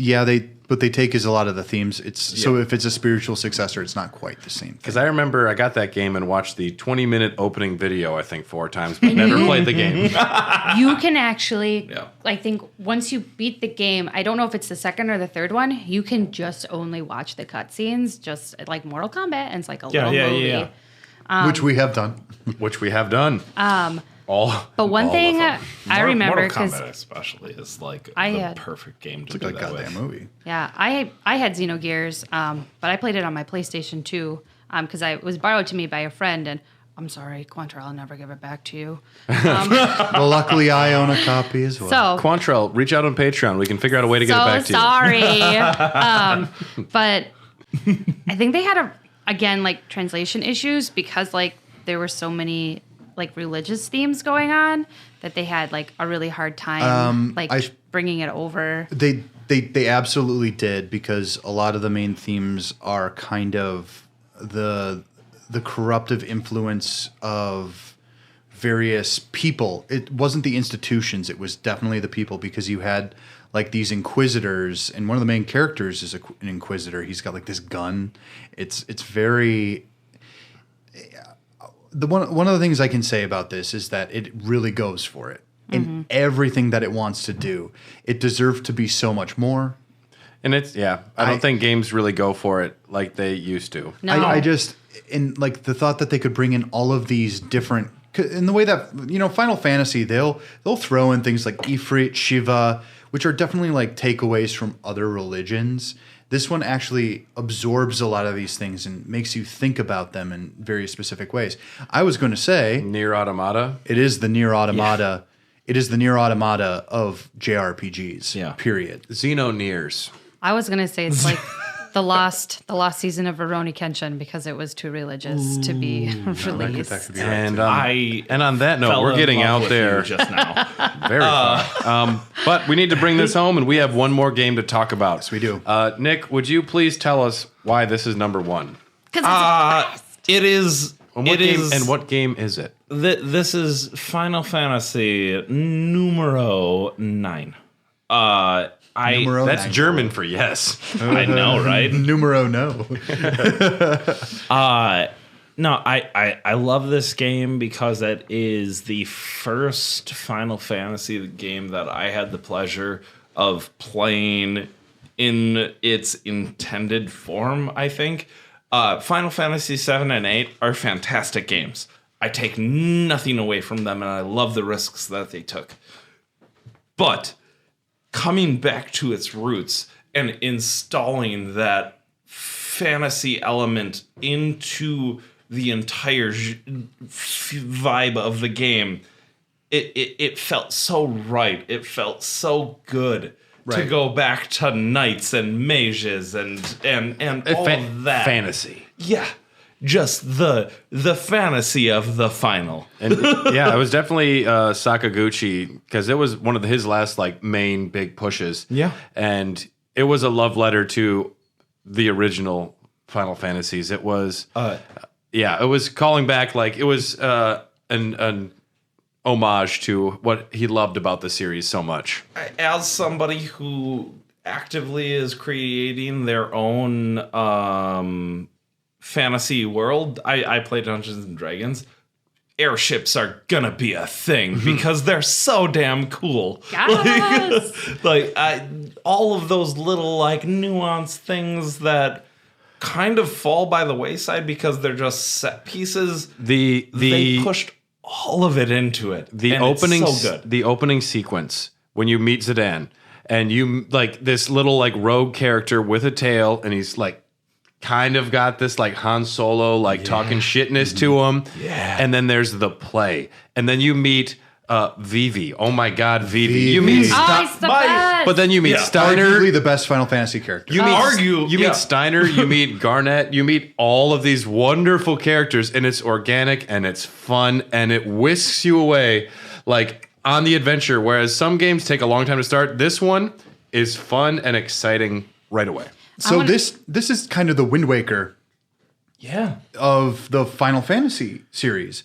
What they take is a lot of the themes. So if it's a spiritual successor, it's not quite the same. because I remember I got that game and watched the 20-minute opening video, I think 4 times, but never played the game. You can actually, Yeah. I think once you beat the game, I don't know if it's the second or the third one, you can just only watch the cutscenes, just like Mortal Kombat, and it's like a little movie. Which we have done. Which we have done. But one all thing of them. I remember, Mortal because Kombat especially is like I the had- perfect game to It's do like a that goddamn with. movie. yeah, I had Xenogears, but I played it on my PlayStation 2 because it was borrowed to me by a friend, and I'm sorry, Quantrell, I'll never give it back to you. Well, luckily I own a copy as well. So Quantrell, reach out on Patreon. We can figure out a way to get it back to you. sorry. But I think they had like translation issues because like there were so many like religious themes going on that they had like a really hard time bringing it over. They absolutely did, because a lot of the main themes are kind of the corruptive influence of various people. It wasn't the institutions, it was definitely the people, because you had like these inquisitors, and one of the main characters is an inquisitor. He's got like this gun. It's very one of the things I can say about this is that it really goes for it in everything that it wants to do. It deserved to be so much more. And I don't think games really go for it like they used to. No, I just, in like the thought that they could bring in all of these different, in the way that, Final Fantasy, they'll throw in things like Ifrit, Shiva, which are definitely like takeaways from other religions. This one actually absorbs a lot of these things and makes you think about them in very specific ways. I was going to say, Nier Automata. it is the Nier Automata. It is the Nier Automata of JRPGs. Yeah. Period. Xenoneers. I was gonna say it's like the lost season of Rurouni Kenshin because it was too religious to be released. That could be right. And I and on that note, fell we're in getting love out with there you just now. very far. But we need to bring this home, and we have one more game to talk about. Yes, we do. Nick, would you please tell us why this is number 1? Because It is. And what game is it? This is Final Fantasy numero 9. Numero That's nine. German for yes. I know, right? Numero no. No, I love this game because it is the first Final Fantasy game that I had the pleasure of playing in its intended form, I think. Final Fantasy 7 and 8 are fantastic games. I take nothing away from them, and I love the risks that they took. But coming back to its roots and installing that fantasy element into the entire vibe of the game, it felt so right. It felt so good to go back to knights and mages and all of that Fantasy. Yeah, just the fantasy of the final. And yeah, it was definitely Sakaguchi, because it was one of his last like main big pushes. Yeah. And it was a love letter to the original Final Fantasies. It was it was calling back, like it was an homage to what he loved about the series so much. As somebody who actively is creating their own fantasy world, I play Dungeons and Dragons. airships are gonna be a thing because they're so damn cool. Yes. All of those little like nuanced things that kind of fall by the wayside because they're just set pieces. They pushed all of it into it. The opening sequence when you meet Zidane and you like this little like rogue character with a tail, and he's like kind of got this like Han Solo like talking shitness to him. Yeah. And then there's the play. And then you meet Vivi. Oh my God, Vivi. You meet he's the best. But then you meet Steiner. Arguably the best Final Fantasy character. You meet Steiner, you meet Garnet, you meet all of these wonderful characters, and it's organic and it's fun and it whisks you away like on the adventure. Whereas some games take a long time to start, this one is fun and exciting right away. So this is kind of the Wind Waker of the Final Fantasy series.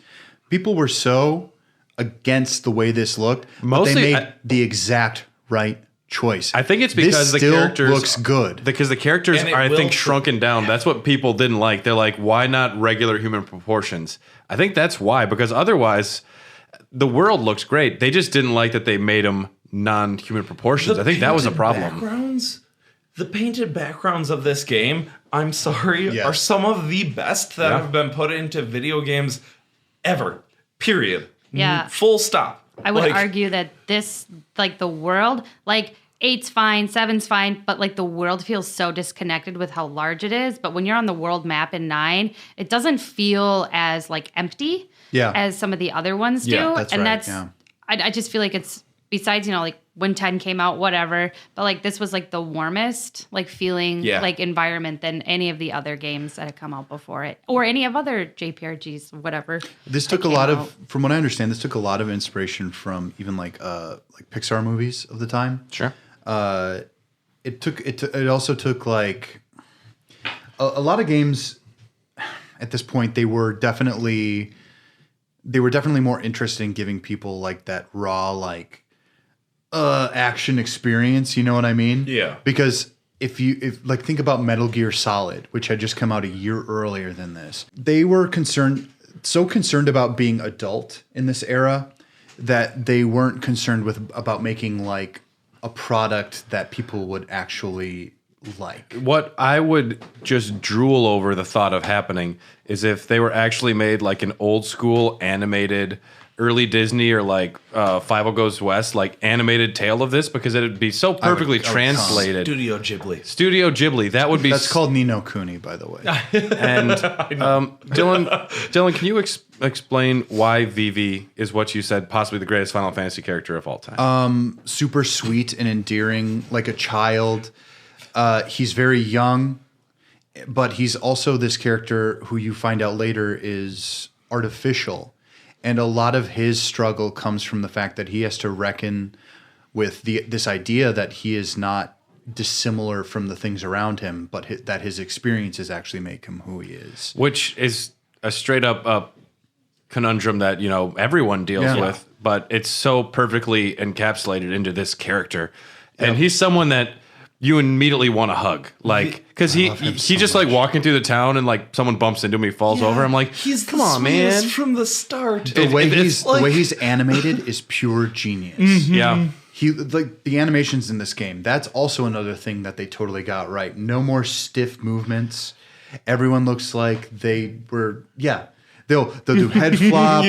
People were so against the way this looked, but they made the exact right choice. I think it's because the characters looks good. Because the characters are, I think, shrunken down. That's what people didn't like. They're like, why not regular human proportions? I think that's why, because otherwise the world looks great. They just didn't like that they made them non-human proportions. I think that was a problem. The painted backgrounds of this game, I'm sorry, are some of the best that have been put into video games ever. Period. Yeah. Full stop. I would argue that this, like the world, like 8's fine, 7's fine, but like the world feels so disconnected with how large it is. But when you're on the world map in 9, it doesn't feel as like empty as some of the other ones do. I just feel like it's, besides, like when 10 came out, whatever, but like this was like the warmest like feeling like environment than any of the other games that had come out before it, or any of other JPRGs, whatever. This took a lot of, from what I understand, this took a lot of inspiration from even like Pixar movies of the time. Sure. It also took like a lot of games at this point. They were definitely more interested in giving people like that raw like action experience, you know what I mean? Yeah. Because if think about Metal Gear Solid, which had just come out a year earlier than this, they were concerned about being adult in this era that they weren't concerned about making like a product that people would actually like. What I would just drool over the thought of happening is if they were actually made like an old school animated early Disney or like Five Goes West, like animated tale of this, because it'd be so perfectly translated. Studio Ghibli. That would be. That's called Ni no Kuni, by the way. And Dylan, can you explain why Vivi is what you said, possibly the greatest Final Fantasy character of all time? Super sweet and endearing, like a child. He's very young, but he's also this character who you find out later is artificial. And a lot of his struggle comes from the fact that he has to reckon with this idea that he is not dissimilar from the things around him, but that his experiences actually make him who he is. Which is a straight up conundrum that, everyone deals with, but it's so perfectly encapsulated into this character. And he's someone that you immediately want to hug, like, because he just like walking through the town and like someone bumps into him, he falls over. I'm like, come on, man! From the start, the way he's animated is pure genius. Mm-hmm. Yeah, he like the animations in this game. That's also another thing that they totally got right. No more stiff movements. Everyone looks like they were. Yeah, they'll do head flops.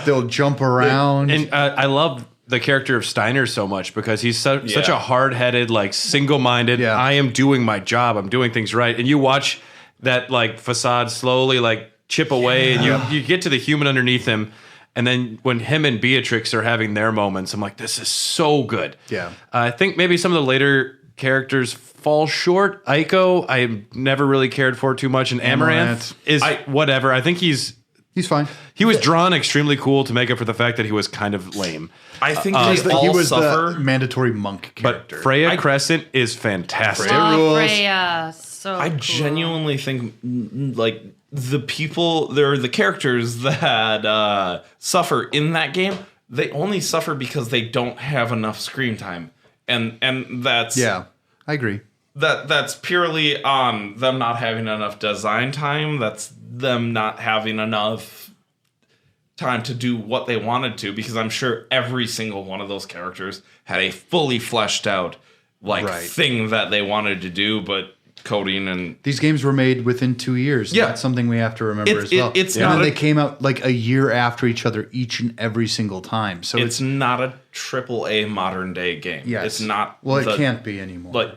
They'll jump around. And I love the character of Steiner so much because he's such a hard-headed, like single-minded. I am doing my job. I'm doing things right. And you watch that like facade slowly like chip away, and you get to the human underneath him. And then when him and Beatrix are having their moments, I'm like, this is so good. Yeah, I think maybe some of the later characters fall short. Aiko, I never really cared for too much, and Amaranth is whatever. I think he's fine. He was drawn extremely cool to make up for the fact that he was kind of lame. I think he was the mandatory monk character. But Freya Crescent is fantastic. Freya, so I genuinely think like the people, they're the characters that suffer in that game. They only suffer because they don't have enough screen time, and that's I agree. That's purely on them not having enough design time. That's them not having enough time to do what they wanted to, because I'm sure every single one of those characters had a fully fleshed out thing that they wanted to do, but coding and these games were made within 2 years. Yeah. That's something we have to remember as well. It's and not then they came out like a year after each other each and every single time. So it's not a AAA modern day game. Yes. It's not. Well, it can't be anymore. Like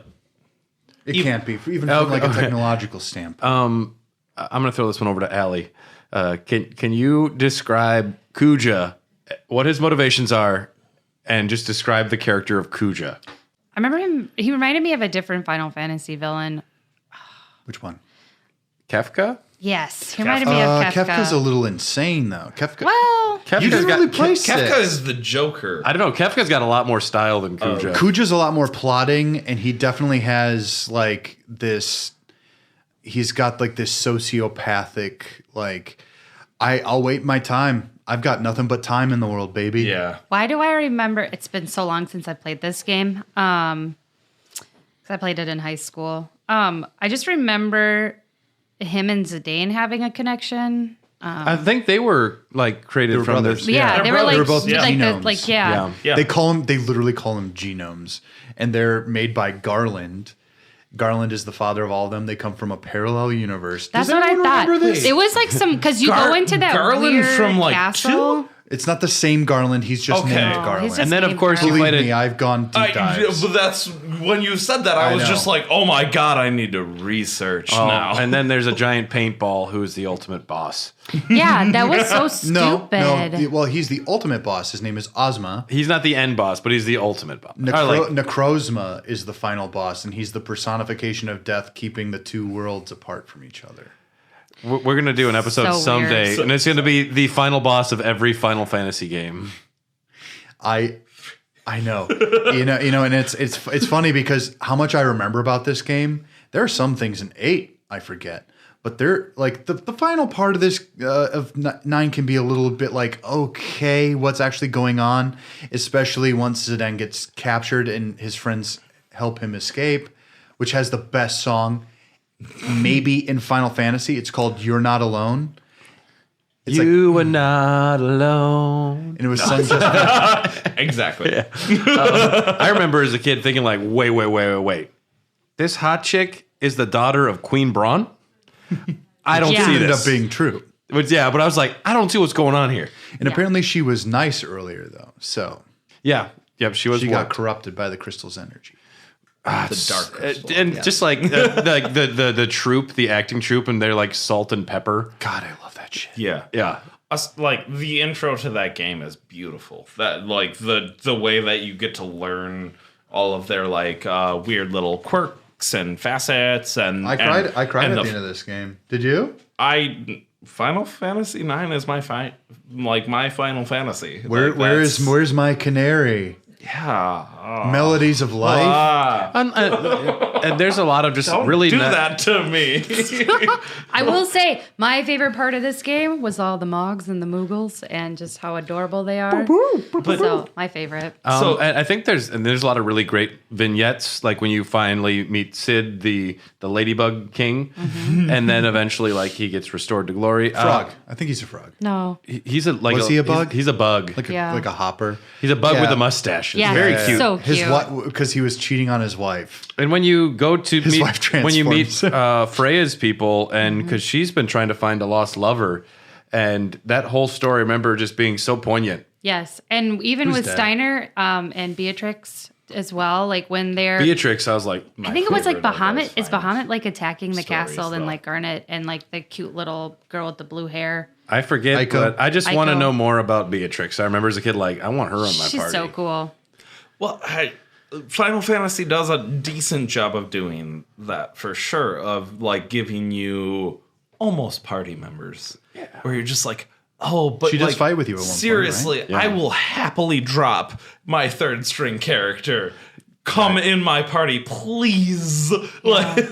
it can't be, even from like a technological standpoint. I'm going to throw this one over to Allie. Can you describe Kuja, what his motivations are, and just describe the character of Kuja? I remember him. He reminded me of a different Final Fantasy villain. Which one? Kefka? Yes, he reminded me of Kefka. Kefka's a little insane, though. Kefka. Well, You didn't really play six. Kefka is the Joker. I don't know. Kefka's got a lot more style than Kuja. Kuja's a lot more plotting, and he definitely has like this. He's got like this sociopathic, like, I'll wait my time. I've got nothing but time in the world, baby. Yeah. why do I remember? It's been so long since I played this game. 'Cause I played it in high school. I just remember him and Zidane having a connection. I think they were like created from brothers. this. Yeah, they were like, They were both like, genomes. yeah. Yeah. They literally call them genomes, and they're made by Garland. Garland is the father of all of them. They come from a parallel universe. That's Does what I anyone thought. remember this? It was like some because you go into that Garland weird from, like, castle. 2? It's not the same Garland. He's just Okay. named Oh, Garland. he's just And then, of named course, you Garland. Believe played it. me, I've gone deep dives. But that's when you said that, I was know. just like, oh my god, I need to research now. And then there's a giant paintball who is the ultimate boss. Yeah, that was so stupid. No. Well, he's the ultimate boss. His name is Ozma. He's not the end boss, but he's the ultimate boss. I like- Necrozma is the final boss, and he's the personification of death, keeping the two worlds apart from each other. We're going to do an episode So someday, weird. and it's going to be the final boss of every Final Fantasy game. I know, you know, and it's funny because how much I remember about this game. There are some things in 8 I forget, but they're like the final part of this of 9 can be a little bit like, okay, what's actually going on, especially once Zidane gets captured and his friends help him escape, which has the best song maybe in Final Fantasy. It's called "You're Not Alone." It's You were not alone. and it was sung just Exactly. I remember as a kid thinking like, wait. This hot chick is the daughter of Queen Braun? I don't Yeah. see ended this. up being true. But yeah, but I was like, I don't see what's going on here. And apparently she was nice earlier though, so Yeah. Yep, she was she got warped. corrupted by the crystal's energy. The dark crystal. And just like the troop, the acting troop, and they're like salt and pepper. God, I love that shit. Yeah. Yeah. Like the intro to that game is beautiful. That like the way that you get to learn all of their like weird little quirks and facets and I cried and at the end of this game. Did you? Final Fantasy 9 is my my Final Fantasy. Like, Where's my canary? yeah. Melodies of life. And there's a lot of just Don't really do not- that to me. I will say my favorite part of this game was all the Mogs and the Moogles and just how adorable they are. So my favorite. So- and I think there's a lot of really great vignettes, like when you finally meet Sid, the Ladybug King, and then eventually like he gets restored to glory. Frog. I think he's a frog. No. He's a like Was he a bug? He's a bug. Like a hopper. He's a bug Yeah. with a mustache. It's Yeah, very yeah. cute. So His cute. wife, because he was cheating on his wife. And when you go to His wife when you meet transforms. Freya's people, and because she's been trying to find a lost lover, and that whole story, I remember just being so poignant. Yes. And even Who's with dead? Steiner and Beatrix as well, like when they're Beatrix, I was like, I think it was like favorite of Bahamut. those Is Bahamut like attacking the stories, castle and though. like Garnet and like the cute little girl with the blue hair? I forget, Aiko. but I just want to Aiko. know more about Beatrix. I remember as a kid, like, I want her on my She's party. so cool. Well, Final Fantasy does a decent job of doing that for sure, of like giving you almost party members. Yeah. Where you're just like, oh, but She does like, fight with you at one point, seriously, right? I will happily drop my third string character. Come in my party, please. Like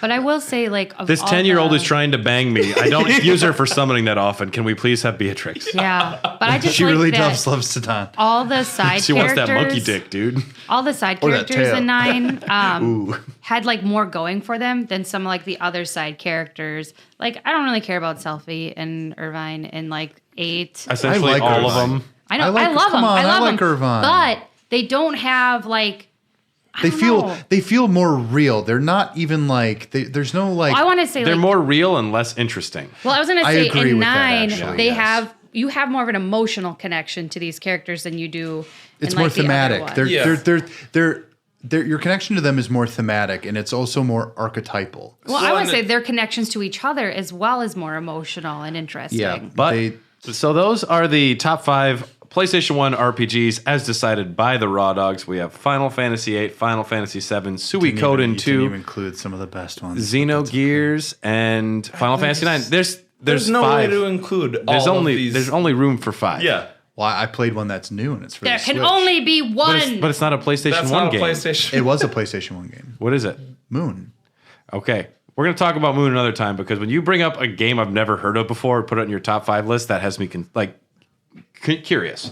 But I will say, like, of This all 10-year-old the- is trying to bang me. I don't use her for summoning that often. Can we please have Beatrix? Yeah, but I just She like really that does love Satan. all the side She wants characters. that monkey dick, dude. All the side Or that characters tail. in 9 had like more going for them than some like the other side characters. Like I don't really care about Selphie and Irvine and like 8. Essentially, I like all of Irvine. them. I know. I like- I love come them. on, I I love like them. Irvine. But they don't have like. They know. feel more real. They're not even like there's no like. I want to say They're like, more real and less interesting. Well, I was going to I say agree in with that, 9 actually, they yes. you have more of an emotional connection to these characters than you do. It's in, more like, the other thematic. ones. Your connection to them is more thematic, and it's also more archetypal. Well, I would say their connections to each other as well as more emotional and interesting. Yeah, But so those are the top 5 PlayStation 1 RPGs as decided by the Raw Dogs. We have Final Fantasy VIII, Final Fantasy VII, Suikoden Didn't 2, even include some of the best ones. Xenogears, and Final Fantasy 9. There's no 5. way to include There's all only of these. there's only room for 5. Yeah. Well, I played one that's new, and it's for There the can Switch. only be one. But it's not a PlayStation That's 1 not a game. PlayStation. It was a PlayStation 1 game. What is it? Moon. Okay. We're going to talk about Moon another time because when you bring up a game I've never heard of before, put it in your top 5 list, that has me curious.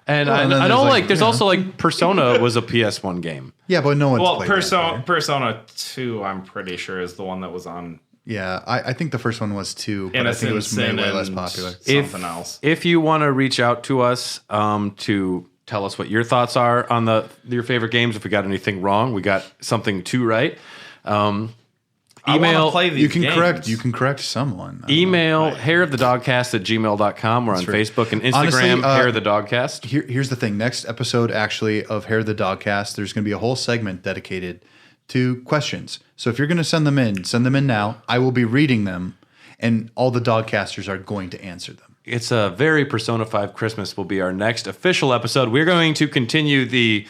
And Well, and then I know there's, like like, there's you know. also like Persona was a PS1 game. Yeah, but no one's Well, played that. Persona 2, I'm pretty sure, is the one that was on Yeah, I think the first one was 2, but I think it was Innocent way Sin less and popular. something else. If you want to reach out to us to tell us what your thoughts are on your favorite games, if we got anything wrong, we got something to right. I wanna Email play these You can games. correct someone. email hairofthedogcast@gmail.com. We're on right. Facebook and Instagram, Honestly, Hair of the Dogcast. Here's the thing. Next episode, actually, of Hair of the Dogcast, there's going to be a whole segment dedicated to questions. So if you're going to send them in now. I will be reading them, and all the Dogcasters are going to answer them. It's a very Persona 5 Christmas will be our next official episode. We're going to continue the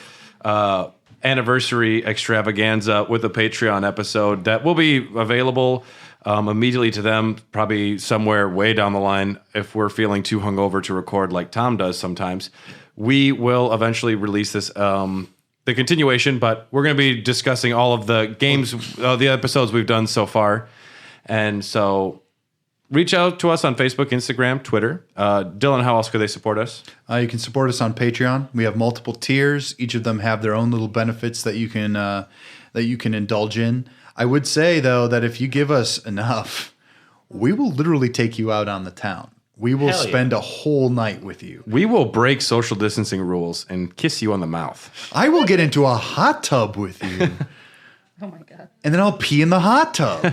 anniversary extravaganza with a Patreon episode that will be available immediately to them, probably somewhere way down the line if we're feeling too hungover to record like Tom does sometimes. We will eventually release this, the continuation, but we're going to be discussing all of the games, the episodes we've done so far. And so reach out to us on Facebook, Instagram, Twitter. Dylan, how else could they support us? You can support us on Patreon. We have multiple tiers. Each of them have their own little benefits that you can indulge in. I would say though that if you give us enough, we will literally take you out on the town. We will Hell yeah. spend a whole night with you. We will break social distancing rules and kiss you on the mouth. I will get into a hot tub with you, Oh my god. and then I'll pee in the hot tub.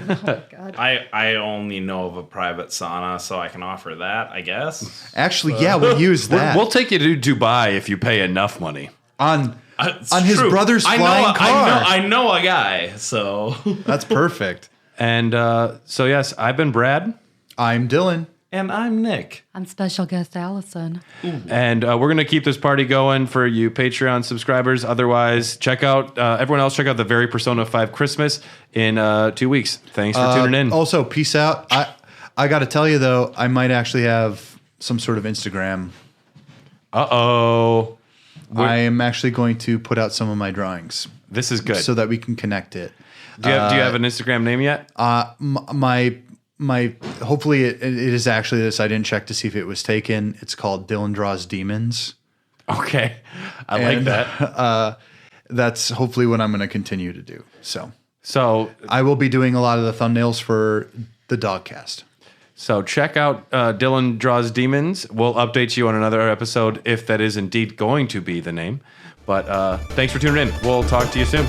I only know of a private sauna, so I can offer that, I guess. Actually, yeah, we'll use that We'll take you to Dubai if you pay enough money. on It's his true. brother's flying car. I know a guy, so That's perfect. And so, yes, I've been Brad. I'm Dylan. and I'm Nick. I'm special guest Allyson. And we're going to keep this party going for you Patreon subscribers. Otherwise, check out everyone else. Check out the very Persona 5 Christmas in 2 weeks. Thanks for tuning in. Also, peace out. I got to tell you though, I might actually have some sort of Instagram. Uh-oh. I am actually going to put out some of my drawings This is good. so that we can connect it. do you have an Instagram name yet? My hopefully it is actually this. I didn't check to see if it was taken. It's called Dylan Draws Demons. Okay. I like And, that. That's hopefully what I'm going to continue to do. So So I will be doing a lot of the thumbnails for the Dogcast. So check out Dylan Draws Demons. We'll update you on another episode if that is indeed going to be the name. But thanks for tuning in. We'll talk to you soon.